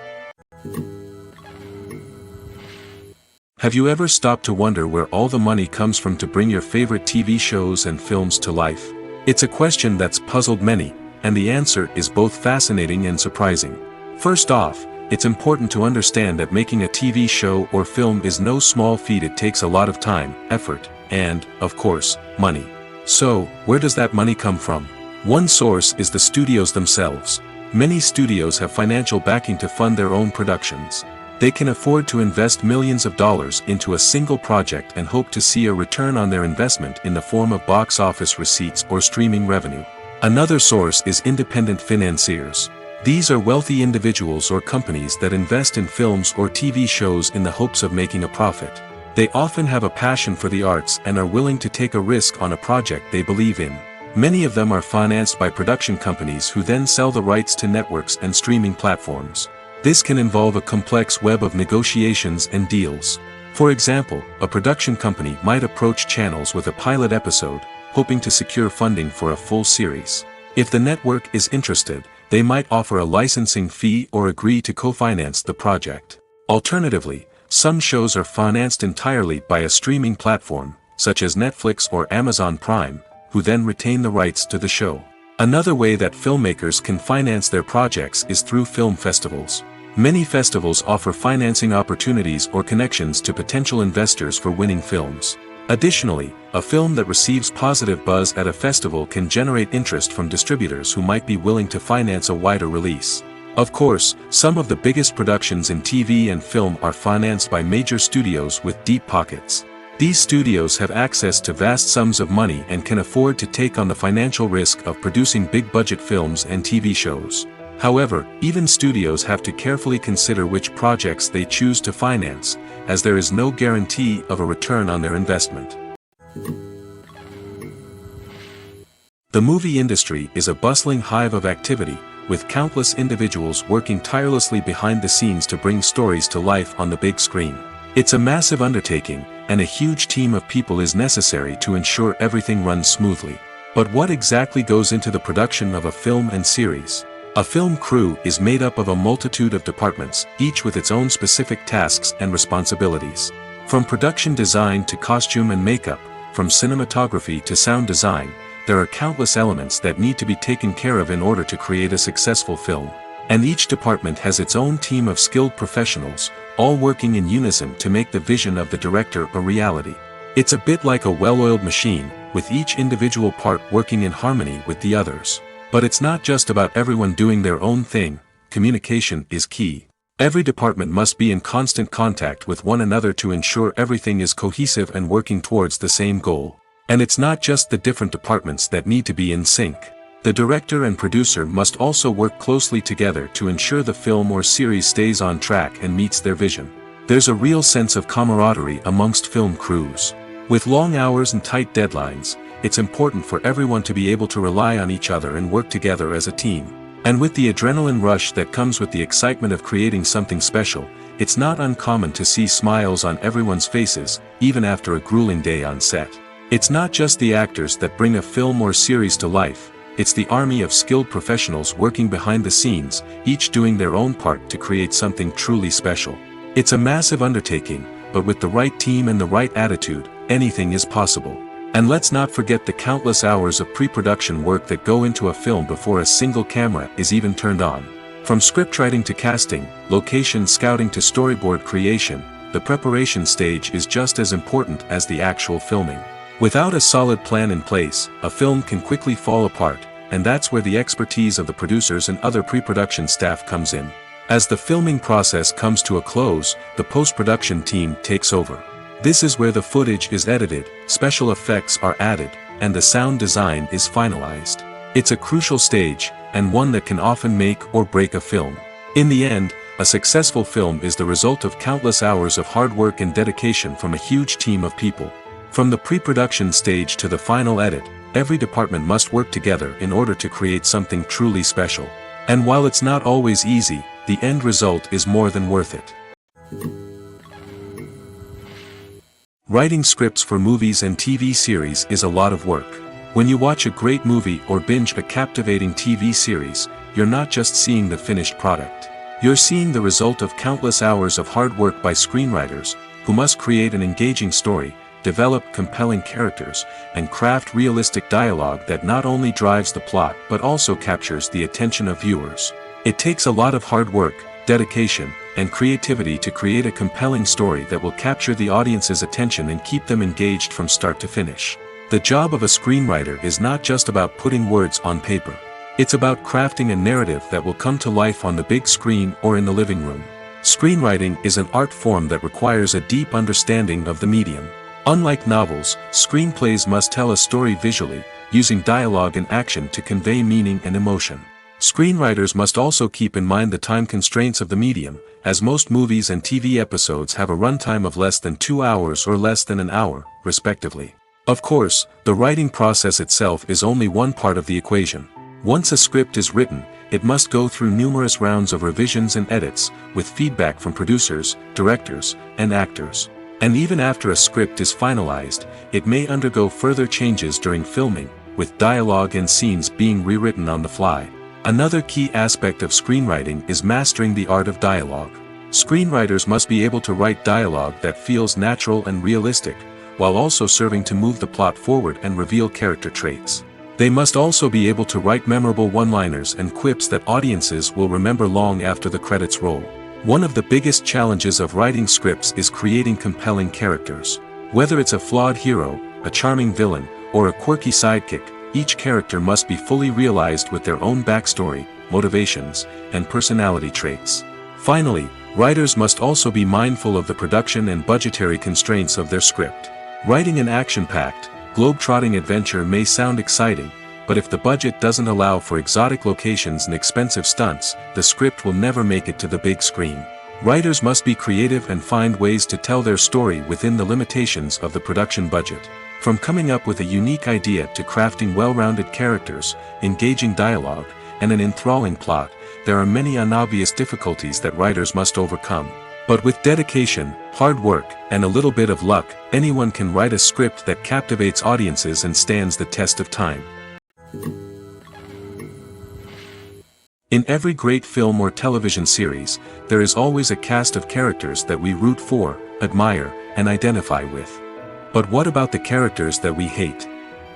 A: Have you ever stopped to wonder where all the money comes from to bring your favorite TV shows and films to life? It's a question that's puzzled many, and the answer is both fascinating and surprising. First off, it's important to understand that making a TV show or film is no small feat. It takes a lot of time, effort, and, of course, money. So, where does that money come from? One source is the studios themselves. Many studios have financial backing to fund their own productions. They can afford to invest millions of dollars into a single project and hope to see a return on their investment in the form of box office receipts or streaming revenue. Another source is independent financiers. These are wealthy individuals or companies that invest in films or TV shows in the hopes of making a profit. They often have a passion for the arts and are willing to take a risk on a project they believe in. Many of them are financed by production companies who then sell the rights to networks and streaming platforms. This can involve a complex web of negotiations and deals. For example, a production company might approach channels with a pilot episode, hoping to secure funding for a full series. If the network is interested, they might offer a licensing fee or agree to co-finance the project. Alternatively, some shows are financed entirely by a streaming platform, such as Netflix or Amazon Prime, who then retain the rights to the show. Another way that filmmakers can finance their projects is through film festivals. Many festivals offer financing opportunities or connections to potential investors for winning films. Additionally, a film that receives positive buzz at a festival can generate interest from distributors who might be willing to finance a wider release. Of course, some of the biggest productions in TV and film are financed by major studios with deep pockets. These studios have access to vast sums of money and can afford to take on the financial risk of producing big-budget films and TV shows. However, even studios have to carefully consider which projects they choose to finance, as there is no guarantee of a return on their investment. The movie industry is a bustling hive of activity, with countless individuals working tirelessly behind the scenes to bring stories to life on the big screen. It's a massive undertaking, and a huge team of people is necessary to ensure everything runs smoothly. But what exactly goes into the production of a film and series? A film crew is made up of a multitude of departments, each with its own specific tasks and responsibilities. From production design to costume and makeup, from cinematography to sound design, there are countless elements that need to be taken care of in order to create a successful film. And each department has its own team of skilled professionals, all working in unison to make the vision of the director a reality. It's a bit like a well-oiled machine, with each individual part working in harmony with the others. But it's not just about everyone doing their own thing. Communication is key. Every department must be in constant contact with one another to ensure everything is cohesive and working towards the same goal. And it's not just the different departments that need to be in sync. The director and producer must also work closely together to ensure the film or series stays on track and meets their vision. There's a real sense of camaraderie amongst film crews. With long hours and tight deadlines, it's important for everyone to be able to rely on each other and work together as a team. And with the adrenaline rush that comes with the excitement of creating something special, it's not uncommon to see smiles on everyone's faces, even after a grueling day on set. It's not just the actors that bring a film or series to life, it's the army of skilled professionals working behind the scenes, each doing their own part to create something truly special. It's a massive undertaking, but with the right team and the right attitude, anything is possible. And let's not forget the countless hours of pre-production work that go into a film before a single camera is even turned on. From scriptwriting to casting, location scouting to storyboard creation, the preparation stage is just as important as the actual filming. Without a solid plan in place, a film can quickly fall apart, and that's where the expertise of the producers and other pre-production staff comes in. As the filming process comes to a close, the post-production team takes over. This is where the footage is edited, special effects are added, and the sound design is finalized. It's a crucial stage, and one that can often make or break a film. In the end, a successful film is the result of countless hours of hard work and dedication from a huge team of people. From the pre-production stage to the final edit, every department must work together in order to create something truly special. And while it's not always easy, the end result is more than worth it. Writing scripts for movies and TV series is a lot of work. When you watch a great movie or binge a captivating TV series, you're not just seeing the finished product. You're seeing the result of countless hours of hard work by screenwriters, who must create an engaging story, develop compelling characters, and craft realistic dialogue that not only drives the plot but also captures the attention of viewers. It takes a lot of hard work, dedication, and creativity to create a compelling story that will capture the audience's attention and keep them engaged from start to finish. The job of a screenwriter is not just about putting words on paper. It's about crafting a narrative that will come to life on the big screen or in the living room. Screenwriting is an art form that requires a deep understanding of the medium. Unlike novels, screenplays must tell a story visually, using dialogue and action to convey meaning and emotion. Screenwriters must also keep in mind the time constraints of the medium, as most movies and TV episodes have a runtime of less than 2 hours or less than an hour, respectively. Of course, the writing process itself is only one part of the equation. Once a script is written, it must go through numerous rounds of revisions and edits, with feedback from producers, directors, and actors. And even after a script is finalized, it may undergo further changes during filming, with dialogue and scenes being rewritten on the fly. Another key aspect of screenwriting is mastering the art of dialogue. Screenwriters must be able to write dialogue that feels natural and realistic, while also serving to move the plot forward and reveal character traits. They must also be able to write memorable one-liners and quips that audiences will remember long after the credits roll. One of the biggest challenges of writing scripts is creating compelling characters. Whether it's a flawed hero, a charming villain, or a quirky sidekick, each character must be fully realized with their own backstory, motivations, and personality traits. Finally, writers must also be mindful of the production and budgetary constraints of their script. Writing an action-packed, globe-trotting adventure may sound exciting, but if the budget doesn't allow for exotic locations and expensive stunts, the script will never make it to the big screen. Writers must be creative and find ways to tell their story within the limitations of the production budget. From coming up with a unique idea to crafting well-rounded characters, engaging dialogue, and an enthralling plot, there are many unobvious difficulties that writers must overcome. But with dedication, hard work, and a little bit of luck, anyone can write a script that captivates audiences and stands the test of time. In every great film or television series, there is always a cast of characters that we root for, admire, and identify with. But what about the characters that we hate?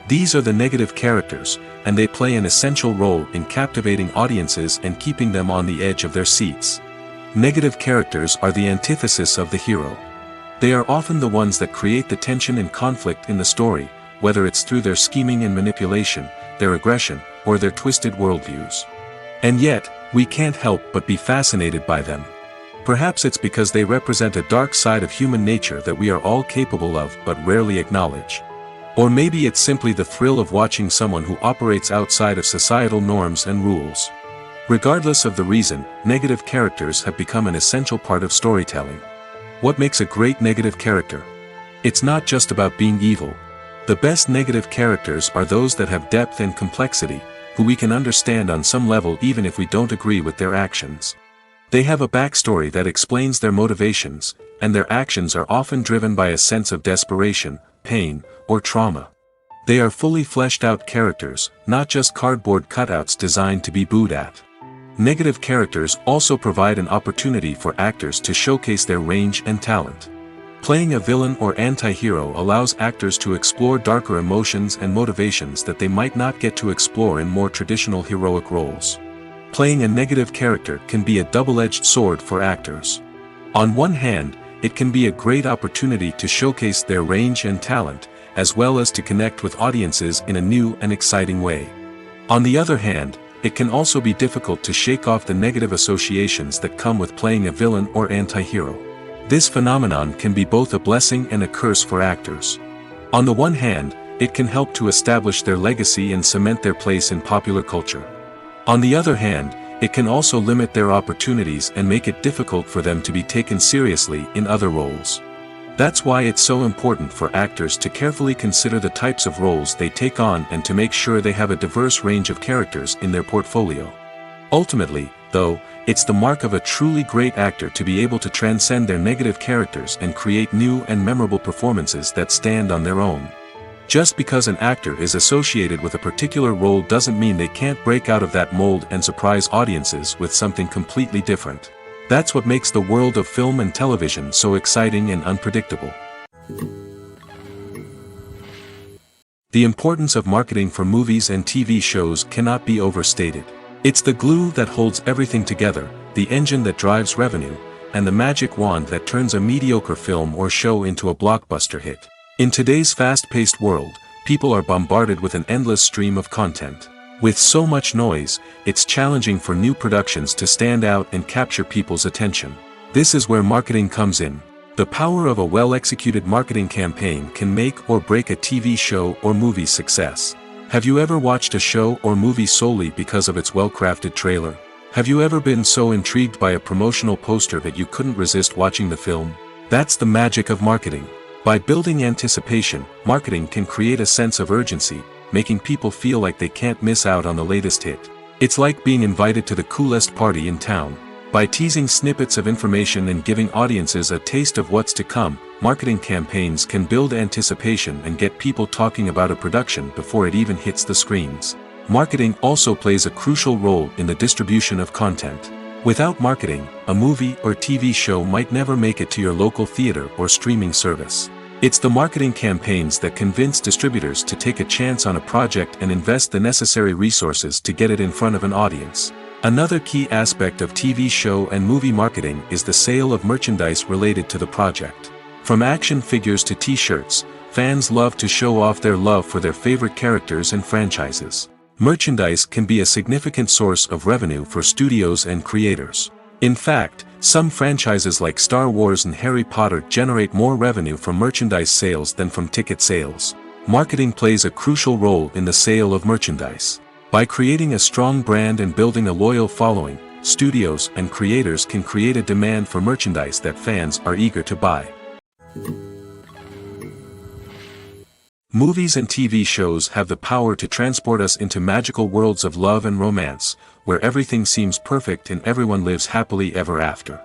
A: These are the negative characters, and they play an essential role in captivating audiences and keeping them on the edge of their seats. Negative characters are the antithesis of the hero. They are often the ones that create the tension and conflict in the story, whether it's through their scheming and manipulation, their aggression, or their twisted worldviews. And yet, we can't help but be fascinated by them. Perhaps it's because they represent a dark side of human nature that we are all capable of but rarely acknowledge. Or maybe it's simply the thrill of watching someone who operates outside of societal norms and rules. Regardless of the reason, negative characters have become an essential part of storytelling. What makes a great negative character? It's not just about being evil. The best negative characters are those that have depth and complexity, who we can understand on some level even if we don't agree with their actions. They have a backstory that explains their motivations, and their actions are often driven by a sense of desperation, pain, or trauma. They are fully fleshed out characters, not just cardboard cutouts designed to be booed at. Negative characters also provide an opportunity for actors to showcase their range and talent. Playing a villain or anti-hero allows actors to explore darker emotions and motivations that they might not get to explore in more traditional heroic roles. Playing a negative character can be a double-edged sword for actors. On one hand, it can be a great opportunity to showcase their range and talent, as well as to connect with audiences in a new and exciting way. On the other hand, it can also be difficult to shake off the negative associations that come with playing a villain or anti-hero. This phenomenon can be both a blessing and a curse for actors. On the one hand, it can help to establish their legacy and cement their place in popular culture. On the other hand, it can also limit their opportunities and make it difficult for them to be taken seriously in other roles. That's why it's so important for actors to carefully consider the types of roles they take on and to make sure they have a diverse range of characters in their portfolio. Ultimately, though, it's the mark of a truly great actor to be able to transcend their negative characters and create new and memorable performances that stand on their own. Just because an actor is associated with a particular role doesn't mean they can't break out of that mold and surprise audiences with something completely different. That's what makes the world of film and television so exciting and unpredictable. The importance of marketing for movies and TV shows cannot be overstated. It's the glue that holds everything together, the engine that drives revenue, and the magic wand that turns a mediocre film or show into a blockbuster hit. In today's fast-paced world, people are bombarded with an endless stream of content. With so much noise, it's challenging for new productions to stand out and capture people's attention. This is where marketing comes in. The power of a well-executed marketing campaign can make or break a TV show or movie's success. Have you ever watched a show or movie solely because of its well-crafted trailer? Have you ever been so intrigued by a promotional poster that you couldn't resist watching the film? That's the magic of marketing. By building anticipation, marketing can create a sense of urgency, making people feel like they can't miss out on the latest hit. It's like being invited to the coolest party in town. By teasing snippets of information and giving audiences a taste of what's to come, marketing campaigns can build anticipation and get people talking about a production before it even hits the screens. Marketing also plays a crucial role in the distribution of content. Without marketing, a movie or TV show might never make it to your local theater or streaming service. It's the marketing campaigns that convince distributors to take a chance on a project and invest the necessary resources to get it in front of an audience. Another key aspect of TV show and movie marketing is the sale of merchandise related to the project. From action figures to t-shirts, fans love to show off their love for their favorite characters and franchises. Merchandise can be a significant source of revenue for studios and creators. In fact, some franchises like Star Wars and Harry Potter generate more revenue from merchandise sales than from ticket sales. Marketing plays a crucial role in the sale of merchandise. By creating a strong brand and building a loyal following, studios and creators can create a demand for merchandise that fans are eager to buy. Movies and TV shows have the power to transport us into magical worlds of love and romance, where everything seems perfect and everyone lives happily ever after.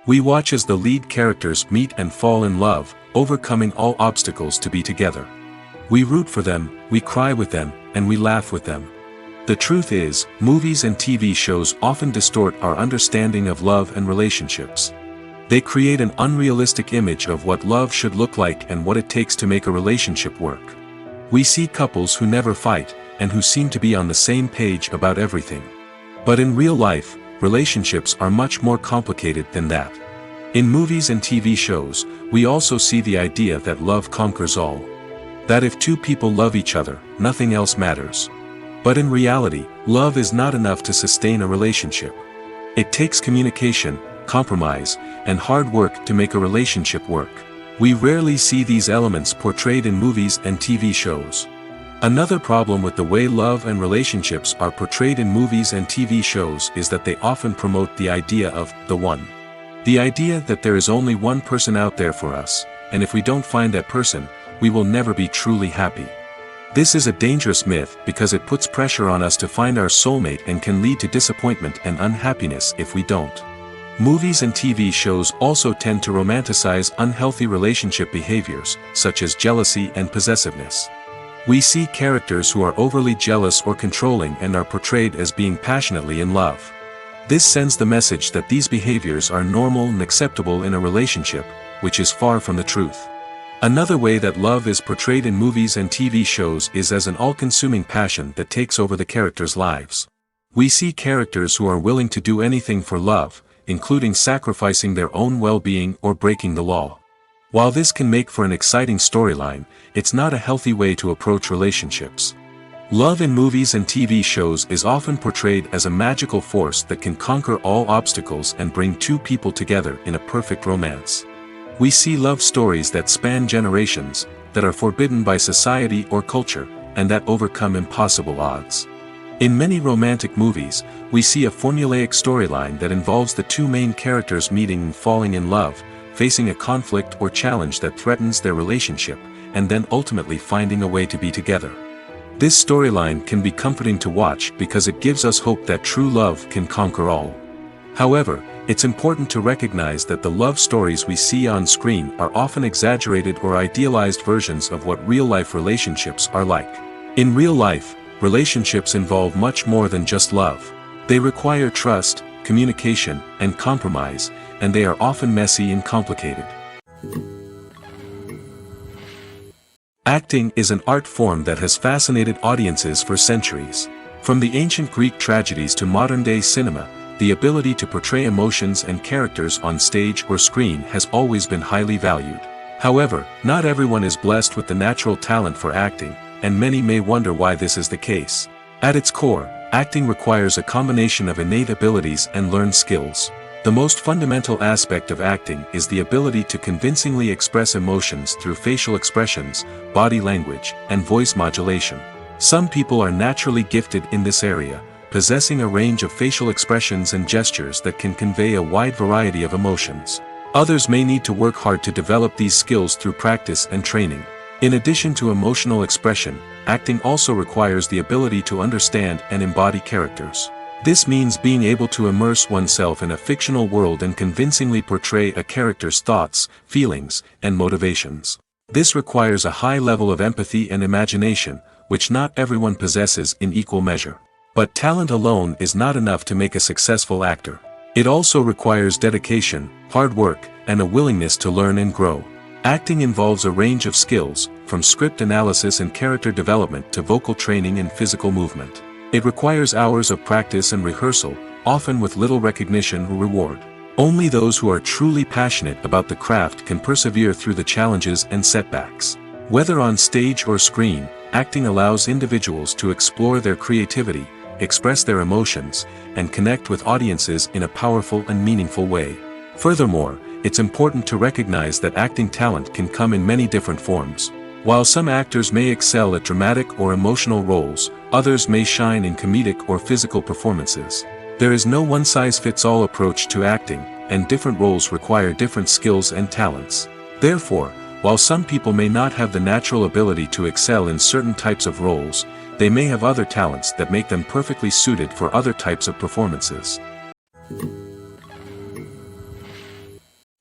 A: We watch as the lead characters meet and fall in love, overcoming all obstacles to be together. We root for them, we cry with them, and we laugh with them. The truth is, movies and TV shows often distort our understanding of love and relationships. They create an unrealistic image of what love should look like and what it takes to make a relationship work. We see couples who never fight, and who seem to be on the same page about everything. But in real life, relationships are much more complicated than that. In movies and TV shows, we also see the idea that love conquers all. That if two people love each other, nothing else matters. But in reality, love is not enough to sustain a relationship. It takes communication, compromise, and hard work to make a relationship work. We rarely see these elements portrayed in movies and TV shows. Another problem with the way love and relationships are portrayed in movies and TV shows is that they often promote the idea of the one. The idea that there is only one person out there for us, and if we don't find that person, we will never be truly happy. This is a dangerous myth because it puts pressure on us to find our soulmate and can lead to disappointment and unhappiness if we don't. Movies and TV shows also tend to romanticize unhealthy relationship behaviors, such as jealousy and possessiveness. We see characters who are overly jealous or controlling and are portrayed as being passionately in love. This sends the message that these behaviors are normal and acceptable in a relationship, which is far from the truth. Another way that love is portrayed in movies and TV shows is as an all-consuming passion that takes over the characters' lives. We see characters who are willing to do anything for love, including sacrificing their own well-being or breaking the law. While this can make for an exciting storyline, it's not a healthy way to approach relationships. Love in movies and TV shows is often portrayed as a magical force that can conquer all obstacles and bring two people together in a perfect romance. We see love stories that span generations, that are forbidden by society or culture, and that overcome impossible odds. In many romantic movies, we see a formulaic storyline that involves the two main characters meeting and falling in love, facing a conflict or challenge that threatens their relationship, and then ultimately finding a way to be together. This storyline can be comforting to watch because it gives us hope that true love can conquer all. However, it's important to recognize that the love stories we see on screen are often exaggerated or idealized versions of what real-life relationships are like. In real life, relationships involve much more than just love. They require trust, communication, and compromise, and they are often messy and complicated. Acting is an art form that has fascinated audiences for centuries. From the ancient Greek tragedies to modern-day cinema, the ability to portray emotions and characters on stage or screen has always been highly valued. However, not everyone is blessed with the natural talent for acting, and many may wonder why this is the case. At its core, acting requires a combination of innate abilities and learned skills. The most fundamental aspect of acting is the ability to convincingly express emotions through facial expressions, body language, and voice modulation. Some people are naturally gifted in this area, possessing a range of facial expressions and gestures that can convey a wide variety of emotions. Others may need to work hard to develop these skills through practice and training. In addition to emotional expression, acting also requires the ability to understand and embody characters. This means being able to immerse oneself in a fictional world and convincingly portray a character's thoughts, feelings, and motivations. This requires a high level of empathy and imagination, which not everyone possesses in equal measure. But talent alone is not enough to make a successful actor. It also requires dedication, hard work, and a willingness to learn and grow. Acting involves a range of skills, from script analysis and character development to vocal training and physical movement. It requires hours of practice and rehearsal, often with little recognition or reward. Only those who are truly passionate about the craft can persevere through the challenges and setbacks. Whether on stage or screen, acting allows individuals to explore their creativity, express their emotions, and connect with audiences in a powerful and meaningful way. Furthermore, it's important to recognize that acting talent can come in many different forms. While some actors may excel at dramatic or emotional roles, others may shine in comedic or physical performances. There is no one-size-fits-all approach to acting, and different roles require different skills and talents. Therefore, while some people may not have the natural ability to excel in certain types of roles, they may have other talents that make them perfectly suited for other types of performances.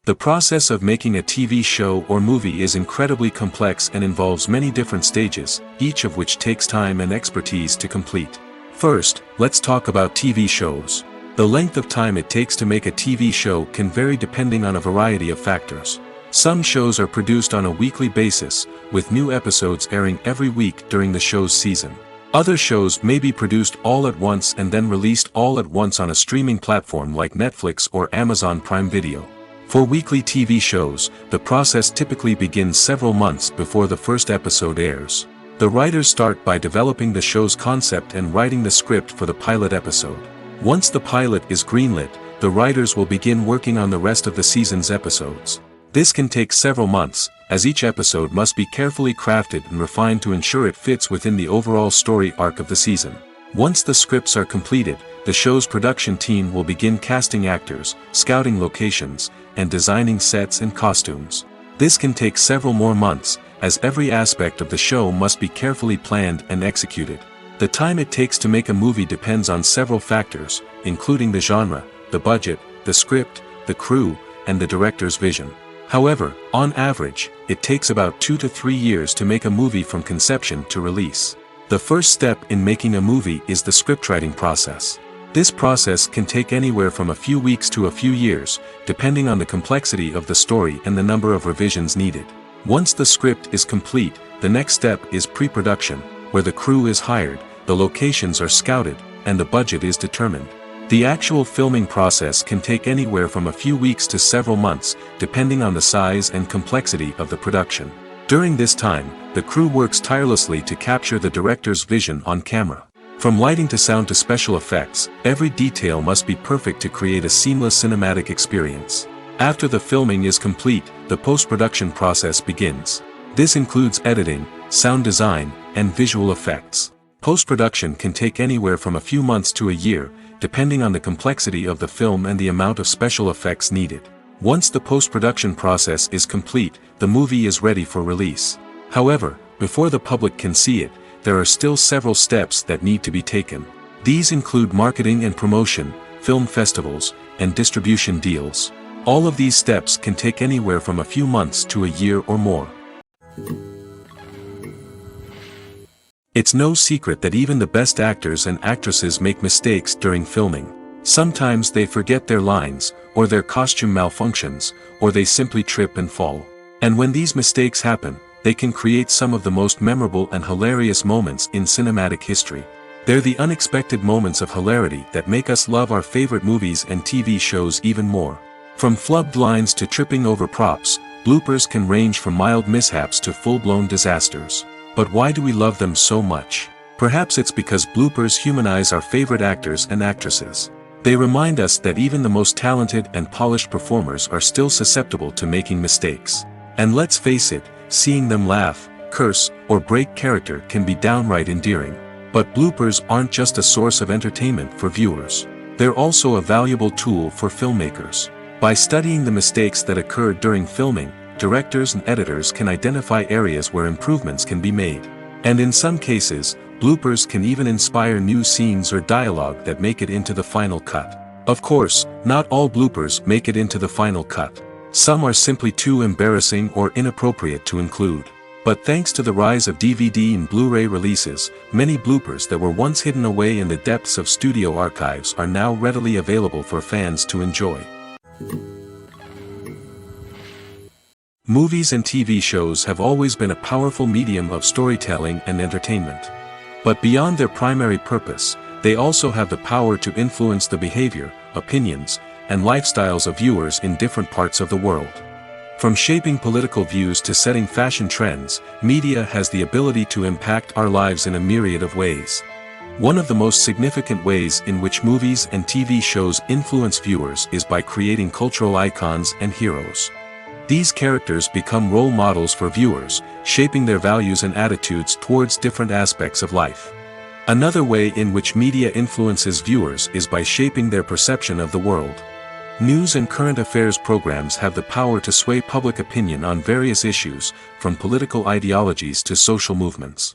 A: The process of making a TV show or movie is incredibly complex and involves many different stages, each of which takes time and expertise to complete. First, let's talk about TV shows. The length of time it takes to make a TV show can vary depending on a variety of factors. Some shows are produced on a weekly basis, with new episodes airing every week during the show's season. Other shows may be produced all at once and then released all at once on a streaming platform like Netflix or Amazon Prime Video. For weekly TV shows, the process typically begins several months before the first episode airs. The writers start by developing the show's concept and writing the script for the pilot episode. Once the pilot is greenlit, the writers will begin working on the rest of the season's episodes. This can take several months, as each episode must be carefully crafted and refined to ensure it fits within the overall story arc of the season. Once the scripts are completed, the show's production team will begin casting actors, scouting locations, and designing sets and costumes. This can take several more months, as every aspect of the show must be carefully planned and executed. The time it takes to make a movie depends on several factors, including the genre, the budget, the script, the crew, and the director's vision. However, on average, it takes about 2 to 3 years to make a movie from conception to release. The first step in making a movie is the scriptwriting process. This process can take anywhere from a few weeks to a few years, depending on the complexity of the story and the number of revisions needed. Once the script is complete, the next step is pre-production, where the crew is hired, the locations are scouted, and the budget is determined. The actual filming process can take anywhere from a few weeks to several months, depending on the size and complexity of the production. During this time, the crew works tirelessly to capture the director's vision on camera. From lighting to sound to special effects, every detail must be perfect to create a seamless cinematic experience. After the filming is complete, the post-production process begins. This includes editing, sound design, and visual effects. Post-production can take anywhere from a few months to a year, depending on the complexity of the film and the amount of special effects needed. Once the post-production process is complete, the movie is ready for release. However, before the public can see it, there are still several steps that need to be taken. These include marketing and promotion, film festivals, and distribution deals. All of these steps can take anywhere from a few months to a year or more. It's no secret that even the best actors and actresses make mistakes during filming. Sometimes they forget their lines, or their costume malfunctions, or they simply trip and fall. And when these mistakes happen, they can create some of the most memorable and hilarious moments in cinematic history. They're the unexpected moments of hilarity that make us love our favorite movies and TV shows even more. From flubbed lines to tripping over props, bloopers can range from mild mishaps to full-blown disasters. But why do we love them so much? Perhaps it's because bloopers humanize our favorite actors and actresses. They remind us that even the most talented and polished performers are still susceptible to making mistakes. And let's face it, seeing them laugh, curse, or break character can be downright endearing. But bloopers aren't just a source of entertainment for viewers. They're also a valuable tool for filmmakers. By studying the mistakes that occurred during filming, directors and editors can identify areas where improvements can be made. And in some cases, bloopers can even inspire new scenes or dialogue that make it into the final cut. Of course, not all bloopers make it into the final cut. Some are simply too embarrassing or inappropriate to include. But thanks to the rise of DVD and Blu-ray releases, many bloopers that were once hidden away in the depths of studio archives are now readily available for fans to enjoy. Movies and TV shows have always been a powerful medium of storytelling and entertainment. But beyond their primary purpose, they also have the power to influence the behavior, opinions, and lifestyles of viewers in different parts of the world. From shaping political views to setting fashion trends, media has the ability to impact our lives in a myriad of ways. One of the most significant ways in which movies and TV shows influence viewers is by creating cultural icons and heroes. These characters become role models for viewers, shaping their values and attitudes towards different aspects of life. Another way in which media influences viewers is by shaping their perception of the world. News and current affairs programs have the power to sway public opinion on various issues, from political ideologies to social movements.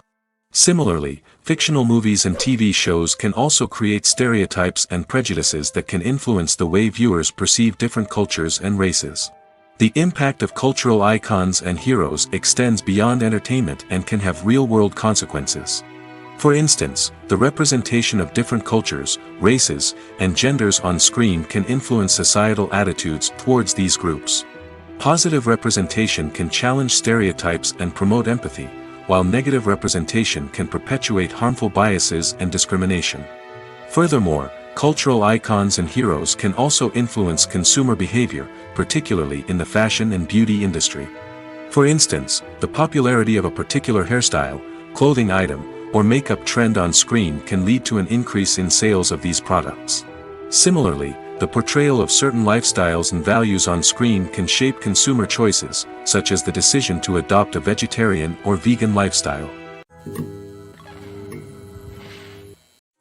A: Similarly, fictional movies and TV shows can also create stereotypes and prejudices that can influence the way viewers perceive different cultures and races. The impact of cultural icons and heroes extends beyond entertainment and can have real-world consequences. For instance, the representation of different cultures, races, and genders on screen can influence societal attitudes towards these groups. Positive representation can challenge stereotypes and promote empathy, while negative representation can perpetuate harmful biases and discrimination. Furthermore, cultural icons and heroes can also influence consumer behavior, particularly in the fashion and beauty industry. For instance, the popularity of a particular hairstyle, clothing item, or makeup trend on screen can lead to an increase in sales of these products. Similarly, the portrayal of certain lifestyles and values on screen can shape consumer choices, such as the decision to adopt a vegetarian or vegan lifestyle.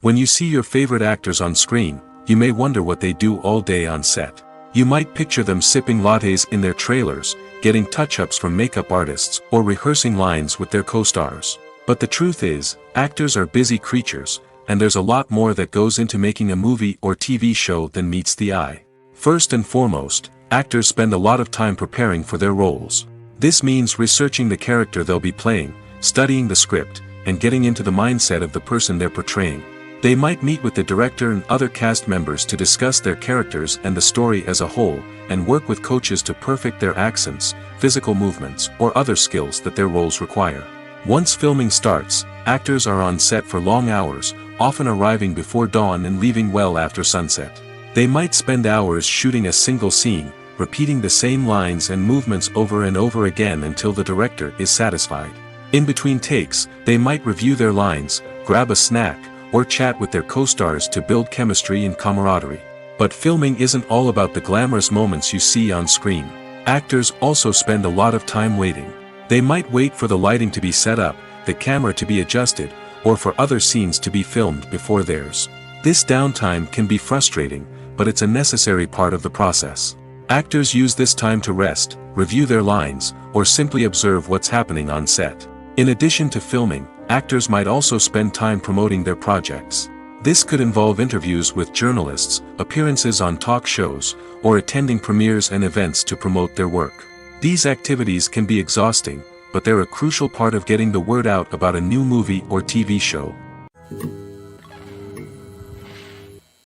A: When you see your favorite actors on screen, you may wonder what they do all day on set. You might picture them sipping lattes in their trailers, getting touch-ups from makeup artists, or rehearsing lines with their co-stars. But the truth is, actors are busy creatures, and there's a lot more that goes into making a movie or TV show than meets the eye. First and foremost, actors spend a lot of time preparing for their roles. This means researching the character they'll be playing, studying the script, and getting into the mindset of the person they're portraying. They might meet with the director and other cast members to discuss their characters and the story as a whole, and work with coaches to perfect their accents, physical movements, or other skills that their roles require. Once filming starts, actors are on set for long hours, often arriving before dawn and leaving well after sunset. They might spend hours shooting a single scene, repeating the same lines and movements over and over again until the director is satisfied. In between takes, they might review their lines, grab a snack, or chat with their co-stars to build chemistry and camaraderie. But filming isn't all about the glamorous moments you see on screen. Actors also spend a lot of time waiting. They might wait for the lighting to be set up, the camera to be adjusted, or for other scenes to be filmed before theirs. This downtime can be frustrating, but it's a necessary part of the process. Actors use this time to rest, review their lines, or simply observe what's happening on set. In addition to filming, actors might also spend time promoting their projects. This could involve interviews with journalists, appearances on talk shows, or attending premieres and events to promote their work. These activities can be exhausting, but they're a crucial part of getting the word out about a new movie or TV show.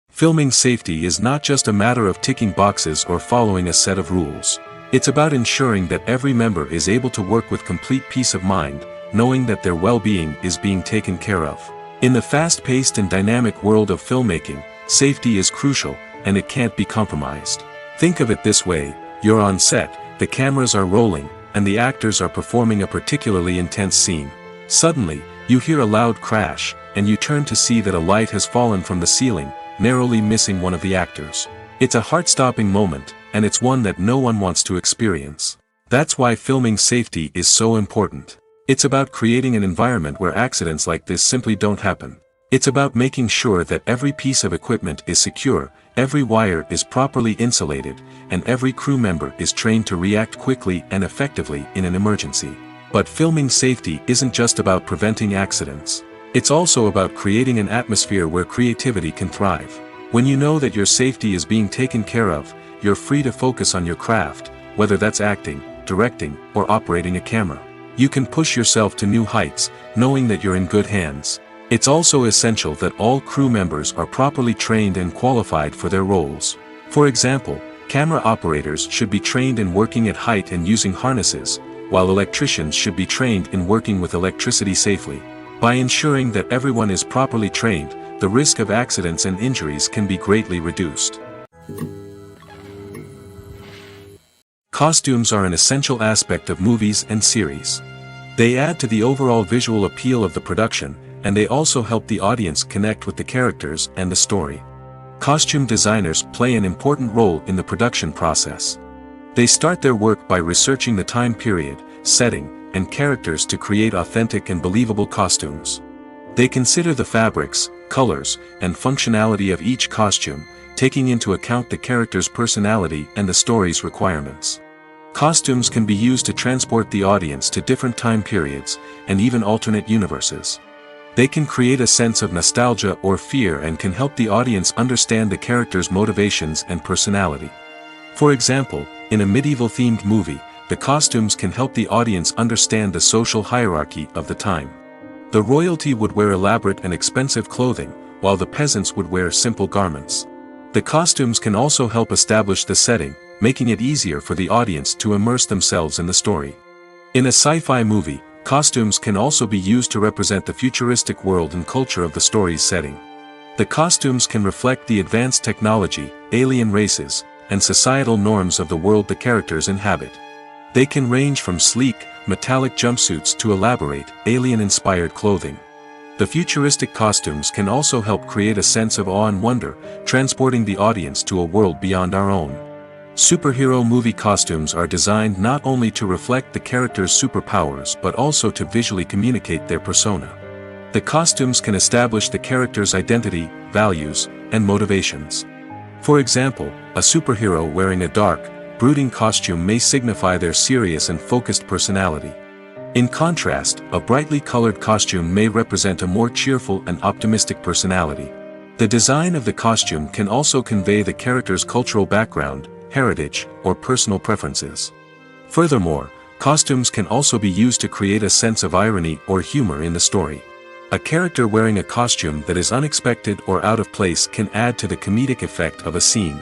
A: Filming safety is not just a matter of ticking boxes or following a set of rules. It's about ensuring that every member is able to work with complete peace of mind, knowing that their well-being is being taken care of. In the fast-paced and dynamic world of filmmaking, safety is crucial, and it can't be compromised. Think of it this way: you're on set, the cameras are rolling, and the actors are performing a particularly intense scene. Suddenly, you hear a loud crash, and you turn to see that a light has fallen from the ceiling, narrowly missing one of the actors. It's a heart-stopping moment, and it's one that no one wants to experience. That's why filming safety is so important. It's about creating an environment where accidents like this simply don't happen. It's about making sure that every piece of equipment is secure, every wire is properly insulated, and every crew member is trained to react quickly and effectively in an emergency. But filming safety isn't just about preventing accidents. It's also about creating an atmosphere where creativity can thrive. When you know that your safety is being taken care of, you're free to focus on your craft, whether that's acting, directing, or operating a camera. You can push yourself to new heights, knowing that you're in good hands. It's also essential that all crew members are properly trained and qualified for their roles. For example, camera operators should be trained in working at height and using harnesses, while electricians should be trained in working with electricity safely. By ensuring that everyone is properly trained, the risk of accidents and injuries can be greatly reduced. Costumes are an essential aspect of movies and series. They add to the overall visual appeal of the production, and they also help the audience connect with the characters and the story. Costume designers play an important role in the production process. They start their work by researching the time period, setting, and characters to create authentic and believable costumes. They consider the fabrics, colors, and functionality of each costume, taking into account the character's personality and the story's requirements. Costumes can be used to transport the audience to different time periods, and even alternate universes. They can create a sense of nostalgia or fear and can help the audience understand the character's motivations and personality. For example, in a medieval-themed movie, the costumes can help the audience understand the social hierarchy of the time. The royalty would wear elaborate and expensive clothing, while the peasants would wear simple garments. The costumes can also help establish the setting, making it easier for the audience to immerse themselves in the story. In a sci-fi movie, costumes can also be used to represent the futuristic world and culture of the story's setting. The costumes can reflect the advanced technology, alien races, and societal norms of the world the characters inhabit. They can range from sleek, metallic jumpsuits to elaborate, alien-inspired clothing. The futuristic costumes can also help create a sense of awe and wonder, transporting the audience to a world beyond our own. Superhero movie costumes are designed not only to reflect the character's superpowers but also to visually communicate their persona. The costumes can establish the character's identity, values, and motivations. For example, a superhero wearing a dark, brooding costume may signify their serious and focused personality. In contrast, a brightly colored costume may represent a more cheerful and optimistic personality. The design of the costume can also convey the character's cultural background, heritage, or personal preferences. Furthermore, costumes can also be used to create a sense of irony or humor in the story. A character wearing a costume that is unexpected or out of place can add to the comedic effect of a scene.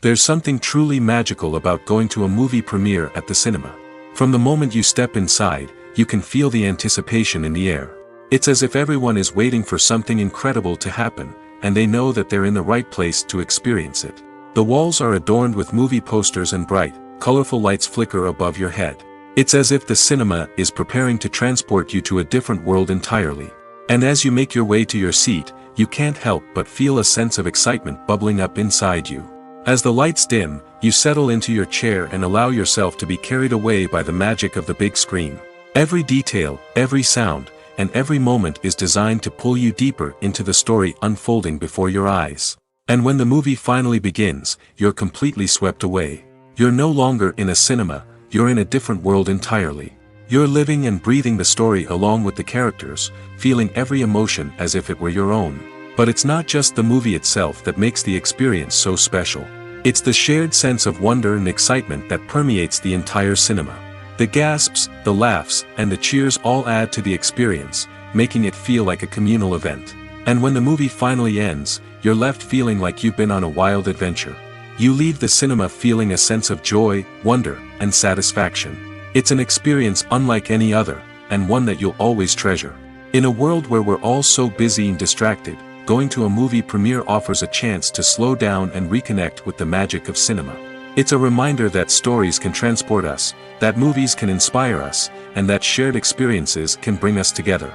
A: There's something truly magical about going to a movie premiere at the cinema. From the moment you step inside, you can feel the anticipation in the air. It's as if everyone is waiting for something incredible to happen, and they know that they're in the right place to experience it. The walls are adorned with movie posters and bright, colorful lights flicker above your head. It's as if the cinema is preparing to transport you to a different world entirely. And as you make your way to your seat, you can't help but feel a sense of excitement bubbling up inside you. As the lights dim, you settle into your chair and allow yourself to be carried away by the magic of the big screen. Every detail, every sound, and every moment is designed to pull you deeper into the story unfolding before your eyes. And when the movie finally begins, you're completely swept away. You're no longer in a cinema, you're in a different world entirely. You're living and breathing the story along with the characters, feeling every emotion as if it were your own. But it's not just the movie itself that makes the experience so special. It's the shared sense of wonder and excitement that permeates the entire cinema. The gasps, the laughs, and the cheers all add to the experience, making it feel like a communal event. And when the movie finally ends, you're left feeling like you've been on a wild adventure. You leave the cinema feeling a sense of joy, wonder, and satisfaction. It's an experience unlike any other, and one that you'll always treasure. In a world where we're all so busy and distracted, going to a movie premiere offers a chance to slow down and reconnect with the magic of cinema. It's a reminder that stories can transport us, that movies can inspire us, and that shared experiences can bring us together.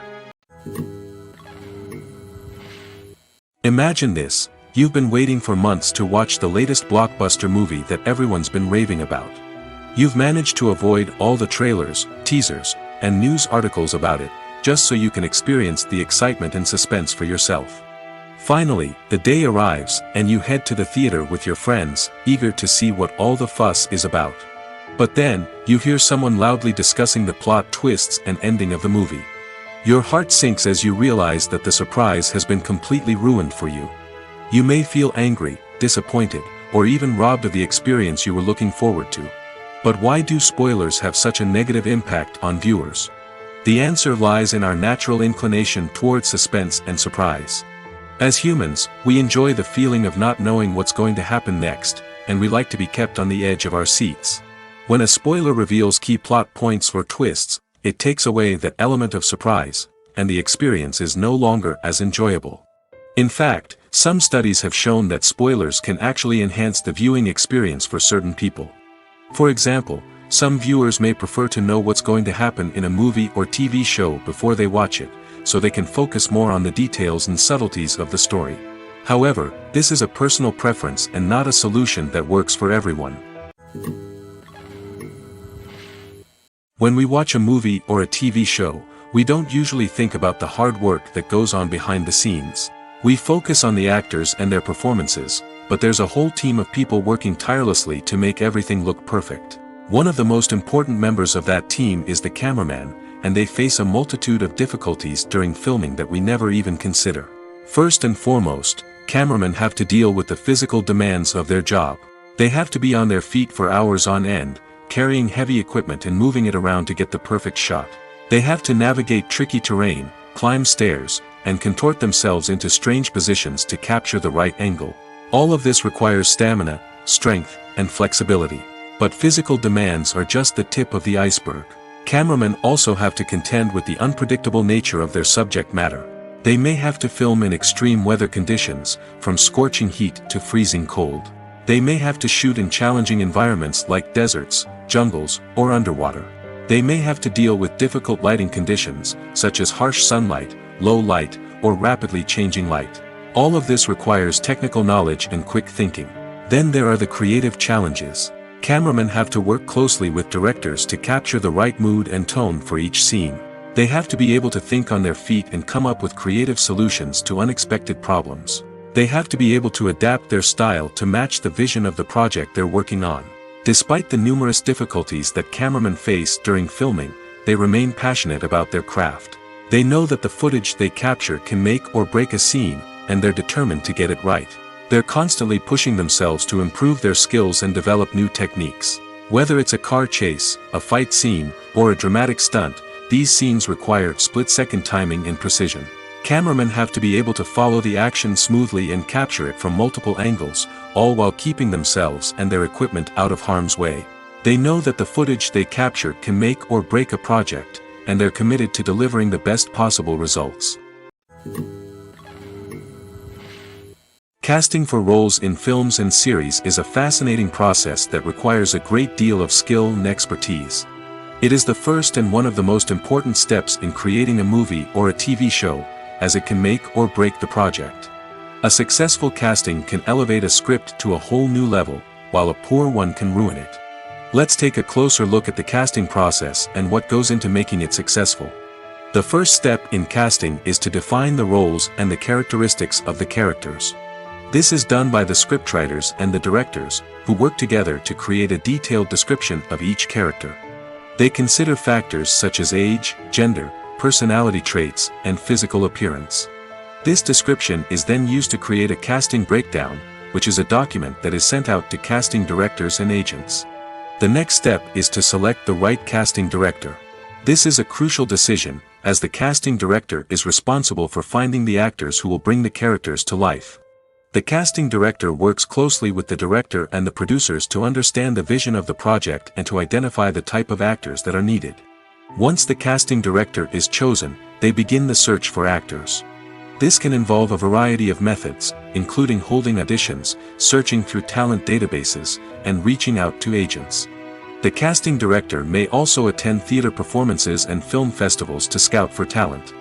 A: Imagine this: you've been waiting for months to watch the latest blockbuster movie that everyone's been raving about. You've managed to avoid all the trailers, teasers, and news articles about it, just so you can experience the excitement and suspense for yourself. Finally, the day arrives, and you head to the theater with your friends, eager to see what all the fuss is about. But then, you hear someone loudly discussing the plot twists and ending of the movie. Your heart sinks as you realize that the surprise has been completely ruined for you. You may feel angry, disappointed, or even robbed of the experience you were looking forward to. But why do spoilers have such a negative impact on viewers? The answer lies in our natural inclination toward suspense and surprise. As humans, we enjoy the feeling of not knowing what's going to happen next, and we like to be kept on the edge of our seats. When a spoiler reveals key plot points or twists, it takes away that element of surprise, and the experience is no longer as enjoyable. In fact, some studies have shown that spoilers can actually enhance the viewing experience for certain people. For example, some viewers may prefer to know what's going to happen in a movie or TV show before they watch it, so they can focus more on the details and subtleties of the story. However, this is a personal preference and not a solution that works for everyone. When we watch a movie or a TV show, we don't usually think about the hard work that goes on behind the scenes. We focus on the actors and their performances, but there's a whole team of people working tirelessly to make everything look perfect. One of the most important members of that team is the cameraman, and they face a multitude of difficulties during filming that we never even consider. First and foremost, cameramen have to deal with the physical demands of their job. They have to be on their feet for hours on end, carrying heavy equipment and moving it around to get the perfect shot. They have to navigate tricky terrain, climb stairs, and contort themselves into strange positions to capture the right angle. All of this requires stamina, strength, and flexibility. But physical demands are just the tip of the iceberg. Cameramen also have to contend with the unpredictable nature of their subject matter. They may have to film in extreme weather conditions, from scorching heat to freezing cold. They may have to shoot in challenging environments like deserts, jungles, or underwater. They may have to deal with difficult lighting conditions, such as harsh sunlight, low light, or rapidly changing light. All of this requires technical knowledge and quick thinking. Then there are the creative challenges. Cameramen have to work closely with directors to capture the right mood and tone for each scene. They have to be able to think on their feet and come up with creative solutions to unexpected problems. They have to be able to adapt their style to match the vision of the project they're working on. Despite the numerous difficulties that cameramen face during filming, they remain passionate about their craft. They know that the footage they capture can make or break a scene, and they're determined to get it right. They're constantly pushing themselves to improve their skills and develop new techniques. Whether it's a car chase, a fight scene, or a dramatic stunt, these scenes require split-second timing and precision. Cameramen have to be able to follow the action smoothly and capture it from multiple angles, all while keeping themselves and their equipment out of harm's way. They know that the footage they capture can make or break a project, and they're committed to delivering the best possible results. Casting for roles in films and series is a fascinating process that requires a great deal of skill and expertise. It is the first and one of the most important steps in creating a movie or a TV show, as it can make or break the project. A successful casting can elevate a script to a whole new level, while a poor one can ruin it. Let's take a closer look at the casting process and what goes into making it successful. The first step in casting is to define the roles and the characteristics of the characters. This is done by the scriptwriters and the directors, who work together to create a detailed description of each character. They consider factors such as age, gender, personality traits, and physical appearance. This description is then used to create a casting breakdown, which is a document that is sent out to casting directors and agents. The next step is to select the right casting director. This is a crucial decision, as the casting director is responsible for finding the actors who will bring the characters to life. The casting director works closely with the director and the producers to understand the vision of the project and to identify the type of actors that are needed. Once the casting director is chosen, they begin the search for actors. This can involve a variety of methods, including holding auditions, searching through talent databases, and reaching out to agents. The casting director may also attend theater performances and film festivals to scout for talent.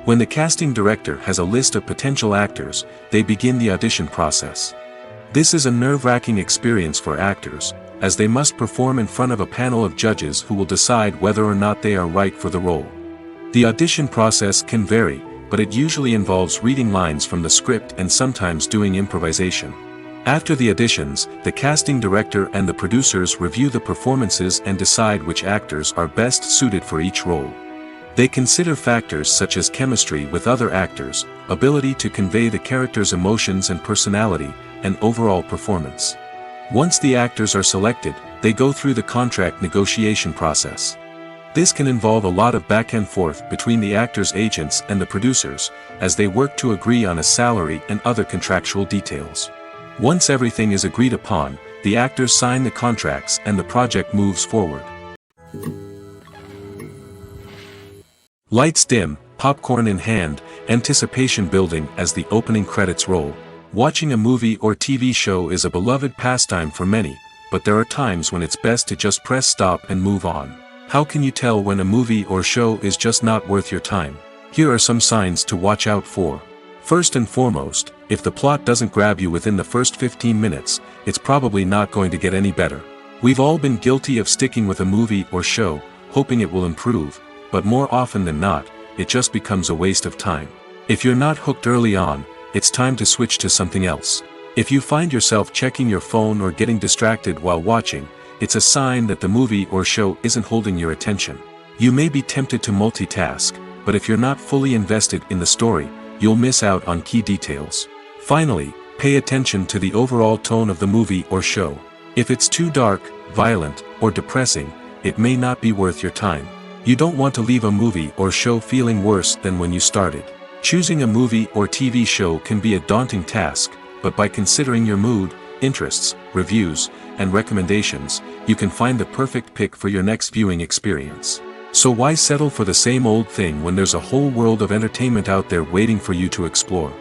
A: When the casting director has a list of potential actors, they begin the audition process. This is a nerve-wracking experience for actors, as they must perform in front of a panel of judges who will decide whether or not they are right for the role. The audition process can vary, but it usually involves reading lines from the script and sometimes doing improvisation. After the auditions, the casting director and the producers review the performances and decide which actors are best suited for each role. They consider factors such as chemistry with other actors, ability to convey the character's emotions and personality, and overall performance. Once the actors are selected, they go through the contract negotiation process. This can involve a lot of back and forth between the actors' agents and the producers, as they work to agree on a salary and other contractual details. Once everything is agreed upon, the actors sign the contracts and the project moves forward. Lights dim, popcorn in hand, anticipation building as the opening credits roll. Watching a movie or TV show is a beloved pastime for many, but there are times when it's best to just press stop and move on. How can you tell when a movie or show is just not worth your time? Here are some signs to watch out for. First and foremost, if the plot doesn't grab you within the first 15 minutes, it's probably not going to get any better. We've all been guilty of sticking with a movie or show, hoping it will improve, but more often than not, it just becomes a waste of time. If you're not hooked early on, it's time to switch to something else. If you find yourself checking your phone or getting distracted while watching, it's a sign that the movie or show isn't holding your attention. You may be tempted to multitask, but if you're not fully invested in the story, you'll miss out on key details. Finally, pay attention to the overall tone of the movie or show. If it's too dark, violent, or depressing, it may not be worth your time. You don't want to leave a movie or show feeling worse than when you started. Choosing a movie or TV show can be a daunting task, but by considering your mood, interests, reviews, and recommendations, you can find the perfect pick for your next viewing experience. So why settle for the same old thing when there's a whole world of entertainment out there waiting for you to explore?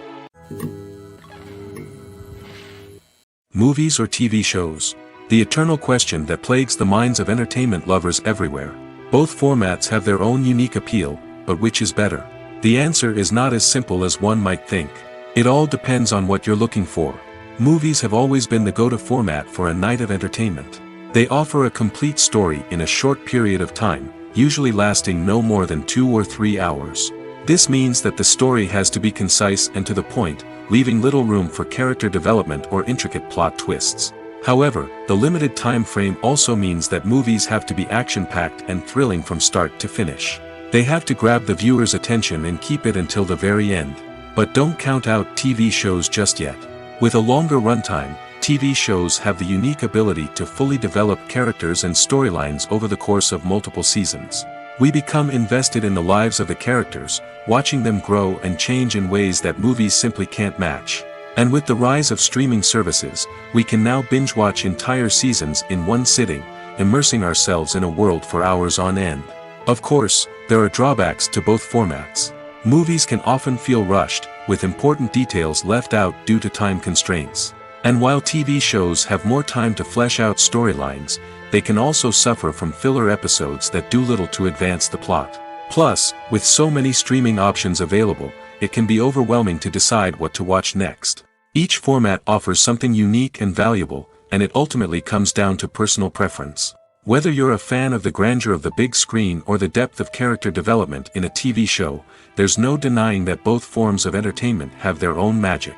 A: Movies or TV shows? The eternal question that plagues the minds of entertainment lovers everywhere. Both formats have their own unique appeal, but which is better? The answer is not as simple as one might think. It all depends on what you're looking for. Movies have always been the go-to format for a night of entertainment. They offer a complete story in a short period of time, usually lasting no more than 2 or 3 hours. This means that the story has to be concise and to the point, leaving little room for character development or intricate plot twists. However, the limited time frame also means that movies have to be action-packed and thrilling from start to finish. They have to grab the viewer's attention and keep it until the very end. But don't count out TV shows just yet. With a longer runtime, TV shows have the unique ability to fully develop characters and storylines over the course of multiple seasons. We become invested in the lives of the characters, watching them grow and change in ways that movies simply can't match. And with the rise of streaming services, we can now binge-watch entire seasons in one sitting, immersing ourselves in a world for hours on end. Of course, there are drawbacks to both formats. Movies can often feel rushed, with important details left out due to time constraints. And while TV shows have more time to flesh out storylines, they can also suffer from filler episodes that do little to advance the plot. Plus, with so many streaming options available, it can be overwhelming to decide what to watch next. Each format offers something unique and valuable, and it ultimately comes down to personal preference. Whether you're a fan of the grandeur of the big screen or the depth of character development in a TV show, there's no denying that both forms of entertainment have their own magic.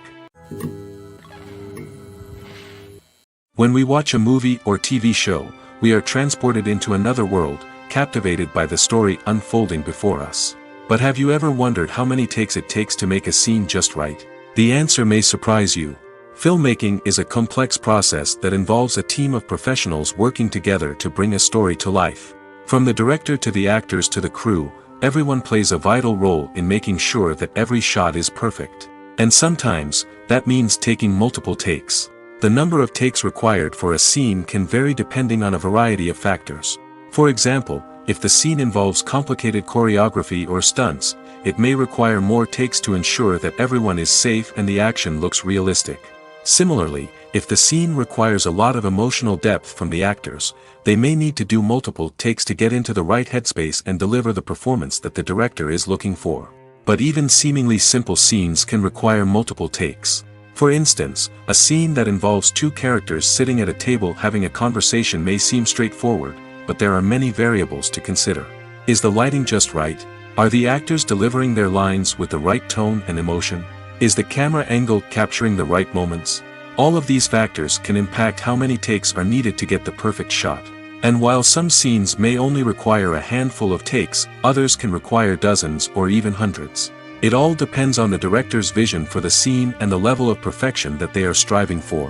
A: When we watch a movie or TV show, we are transported into another world, captivated by the story unfolding before us. But have you ever wondered how many takes it takes to make a scene just right? The answer may surprise you. Filmmaking is a complex process that involves a team of professionals working together to bring a story to life. From the director to the actors to the crew, everyone plays a vital role in making sure that every shot is perfect. And sometimes, that means taking multiple takes. The number of takes required for a scene can vary depending on a variety of factors. For example, if the scene involves complicated choreography or stunts, it may require more takes to ensure that everyone is safe and the action looks realistic. Similarly, if the scene requires a lot of emotional depth from the actors, they may need to do multiple takes to get into the right headspace and deliver the performance that the director is looking for. But even seemingly simple scenes can require multiple takes. For instance, a scene that involves two characters sitting at a table having a conversation may seem straightforward, but there are many variables to consider. Is the lighting just right? Are the actors delivering their lines with the right tone and emotion? Is the camera angle capturing the right moments? All of these factors can impact how many takes are needed to get the perfect shot. And while some scenes may only require a handful of takes, others can require dozens or even hundreds. It all depends on the director's vision for the scene and the level of perfection that they are striving for.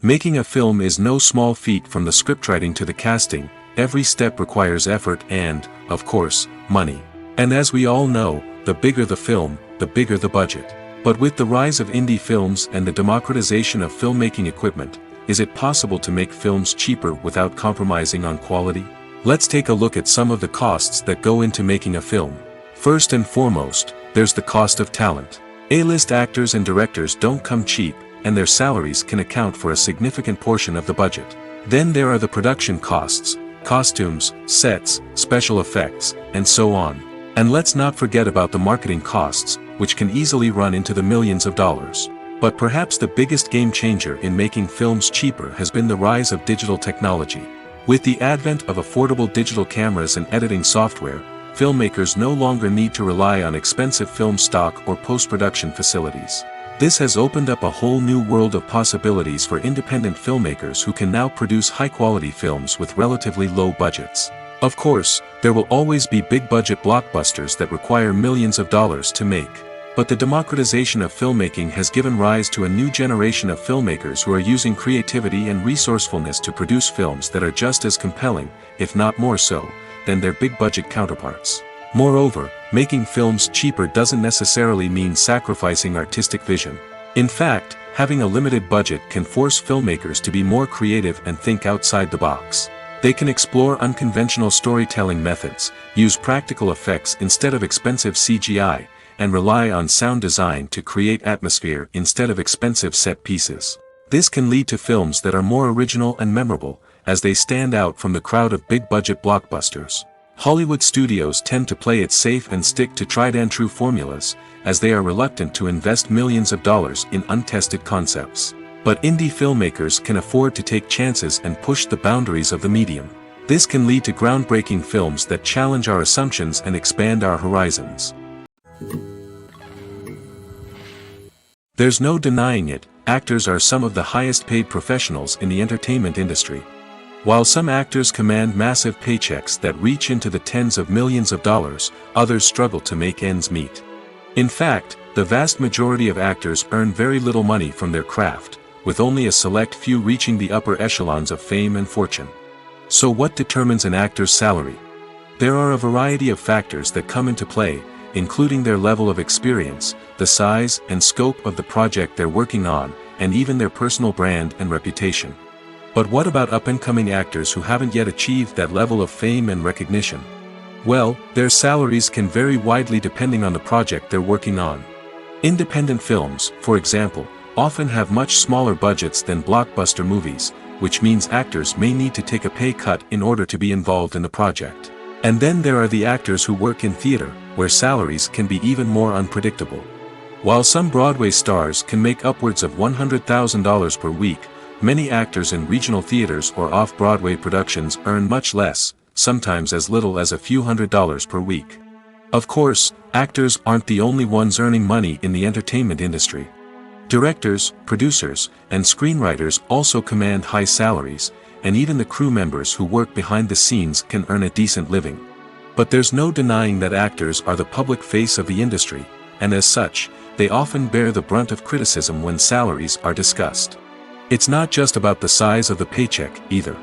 A: Making a film is no small feat. From the scriptwriting to the casting, every step requires effort and, of course, money. And as we all know, the bigger the film, the bigger the budget. But with the rise of indie films and the democratization of filmmaking equipment, is it possible to make films cheaper without compromising on quality? Let's take a look at some of the costs that go into making a film. First and foremost, there's the cost of talent. A-list actors and directors don't come cheap, and their salaries can account for a significant portion of the budget. Then there are the production costs, costumes, sets, special effects, and so on. And let's not forget about the marketing costs, which can easily run into the millions of dollars. But perhaps the biggest game changer in making films cheaper has been the rise of digital technology. With the advent of affordable digital cameras and editing software, filmmakers no longer need to rely on expensive film stock or post-production facilities. This has opened up a whole new world of possibilities for independent filmmakers who can now produce high-quality films with relatively low budgets. Of course, there will always be big-budget blockbusters that require millions of dollars to make. But the democratization of filmmaking has given rise to a new generation of filmmakers who are using creativity and resourcefulness to produce films that are just as compelling, if not more so, than their big-budget counterparts. Moreover, making films cheaper doesn't necessarily mean sacrificing artistic vision. In fact, having a limited budget can force filmmakers to be more creative and think outside the box. They can explore unconventional storytelling methods, use practical effects instead of expensive CGI, and rely on sound design to create atmosphere instead of expensive set pieces. This can lead to films that are more original and memorable, as they stand out from the crowd of big-budget blockbusters. Hollywood studios tend to play it safe and stick to tried-and-true formulas, as they are reluctant to invest millions of dollars in untested concepts. But indie filmmakers can afford to take chances and push the boundaries of the medium. This can lead to groundbreaking films that challenge our assumptions and expand our horizons. There's no denying it, actors are some of the highest-paid professionals in the entertainment industry. While some actors command massive paychecks that reach into the tens of millions of dollars, others struggle to make ends meet. In fact, the vast majority of actors earn very little money from their craft, with only a select few reaching the upper echelons of fame and fortune. So what determines an actor's salary? There are a variety of factors that come into play, including their level of experience, the size and scope of the project they're working on, and even their personal brand and reputation. But what about up-and-coming actors who haven't yet achieved that level of fame and recognition? Well, their salaries can vary widely depending on the project they're working on. Independent films, for example, often have much smaller budgets than blockbuster movies, which means actors may need to take a pay cut in order to be involved in the project. And then there are the actors who work in theater, where salaries can be even more unpredictable. While some Broadway stars can make upwards of $100,000 per week, Many actors in regional theaters or off-Broadway productions earn much less, sometimes as little as a few $100s per week. Of course, actors aren't the only ones earning money in the entertainment industry. Directors, producers, and screenwriters also command high salaries, and even the crew members who work behind the scenes can earn a decent living. But there's no denying that actors are the public face of the industry, and as such, they often bear the brunt of criticism when salaries are discussed. It's not just about the size of the paycheck, either.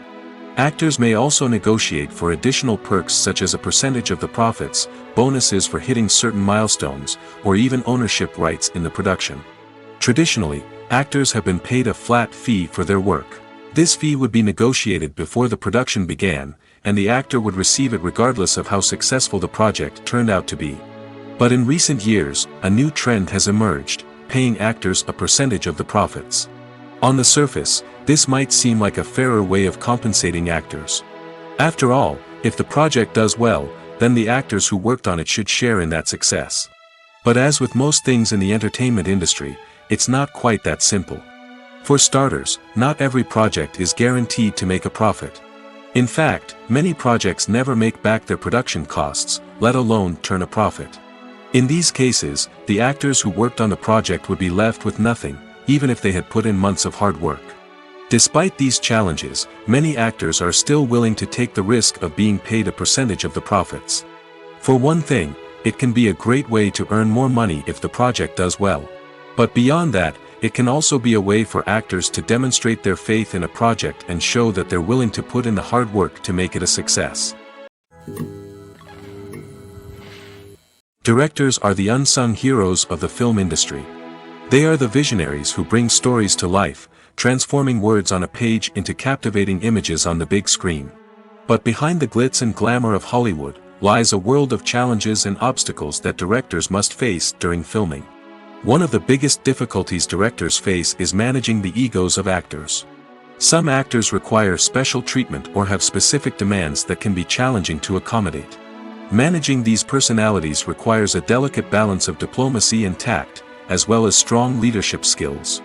A: Actors may also negotiate for additional perks such as a percentage of the profits, bonuses for hitting certain milestones, or even ownership rights in the production. Traditionally, actors have been paid a flat fee for their work. This fee would be negotiated before the production began, and the actor would receive it regardless of how successful the project turned out to be. But in recent years, a new trend has emerged, paying actors a percentage of the profits. On the surface, this might seem like a fairer way of compensating actors. After all, if the project does well, then the actors who worked on it should share in that success. But as with most things in the entertainment industry, it's not quite that simple. For starters, not every project is guaranteed to make a profit. In fact, many projects never make back their production costs, let alone turn a profit. In these cases, the actors who worked on the project would be left with nothing, even if they had put in months of hard work. Despite these challenges, many actors are still willing to take the risk of being paid a percentage of the profits. For one thing, it can be a great way to earn more money if the project does well. But beyond that, it can also be a way for actors to demonstrate their faith in a project and show that they're willing to put in the hard work to make it a success. Directors are the unsung heroes of the film industry. They are the visionaries who bring stories to life, transforming words on a page into captivating images on the big screen. But behind the glitz and glamour of Hollywood, lies a world of challenges and obstacles that directors must face during filming. One of the biggest difficulties directors face is managing the egos of actors. Some actors require special treatment or have specific demands that can be challenging to accommodate. Managing these personalities requires a delicate balance of diplomacy and tact, as well as strong leadership skills.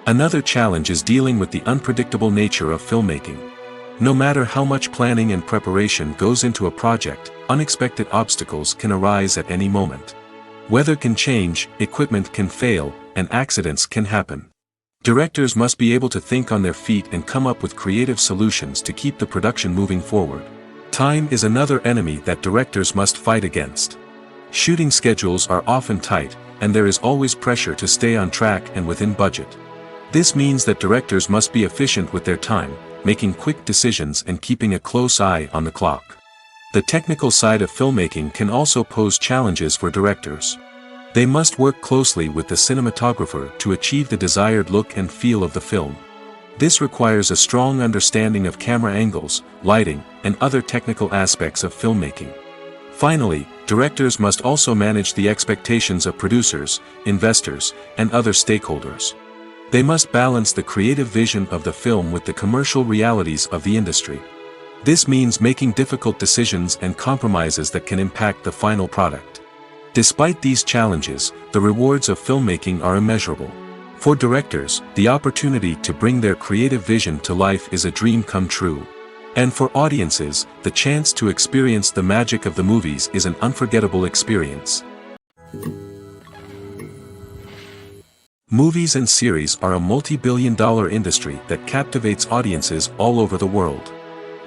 A: Another challenge is dealing with the unpredictable nature of filmmaking. No matter how much planning and preparation goes into a project, unexpected obstacles can arise at any moment. Weather can change, equipment can fail, and accidents can happen. Directors must be able to think on their feet and come up with creative solutions to keep the production moving forward. Time is another enemy that directors must fight against. Shooting schedules are often tight, and there is always pressure to stay on track and within budget. This means that directors must be efficient with their time, making quick decisions and keeping a close eye on the clock. The technical side of filmmaking can also pose challenges for directors. They must work closely with the cinematographer to achieve the desired look and feel of the film. This requires a strong understanding of camera angles, lighting, and other technical aspects of filmmaking. Finally, directors must also manage the expectations of producers, investors, and other stakeholders. They must balance the creative vision of the film with the commercial realities of the industry. This means making difficult decisions and compromises that can impact the final product. Despite these challenges, the rewards of filmmaking are immeasurable. For directors, the opportunity to bring their creative vision to life is a dream come true. And for audiences, the chance to experience the magic of the movies is an unforgettable experience. Movies and series are a multi-billion-dollar industry that captivates audiences all over the world.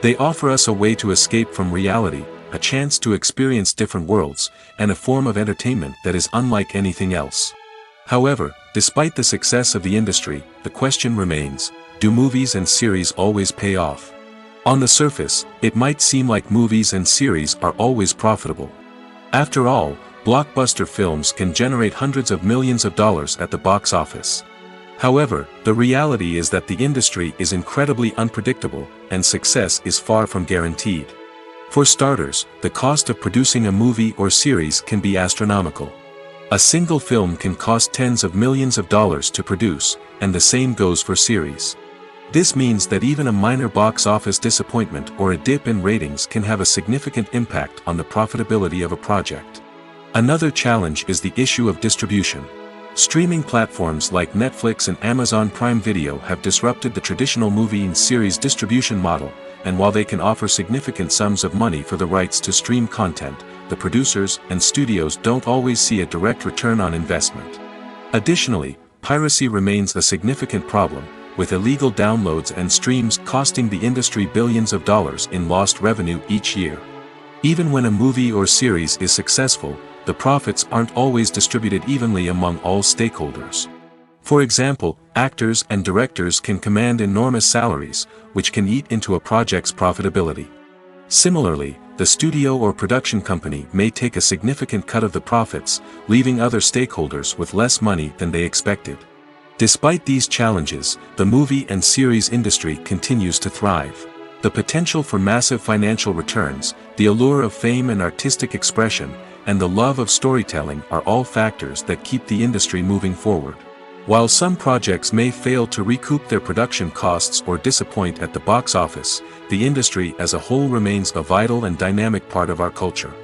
A: They offer us a way to escape from reality, a chance to experience different worlds, and a form of entertainment that is unlike anything else. However, despite the success of the industry, the question remains, do movies and series always pay off? On the surface, it might seem like movies and series are always profitable. After all, blockbuster films can generate hundreds of millions of dollars at the box office. However, the reality is that the industry is incredibly unpredictable, and success is far from guaranteed. For starters, the cost of producing a movie or series can be astronomical. A single film can cost tens of millions of dollars to produce, and the same goes for series. This means that even a minor box office disappointment or a dip in ratings can have a significant impact on the profitability of a project. Another challenge is the issue of distribution. Streaming platforms like Netflix and Amazon Prime Video have disrupted the traditional movie and series distribution model, and while they can offer significant sums of money for the rights to stream content, the producers and studios don't always see a direct return on investment. Additionally, piracy remains a significant problem, with illegal downloads and streams costing the industry billions of dollars in lost revenue each year. Even when a movie or series is successful, the profits aren't always distributed evenly among all stakeholders. For example, actors and directors can command enormous salaries, which can eat into a project's profitability. Similarly, the studio or production company may take a significant cut of the profits, leaving other stakeholders with less money than they expected. Despite these challenges, the movie and series industry continues to thrive. The potential for massive financial returns, the allure of fame and artistic expression, and the love of storytelling are all factors that keep the industry moving forward. While some projects may fail to recoup their production costs or disappoint at the box office, the industry as a whole remains a vital and dynamic part of our culture.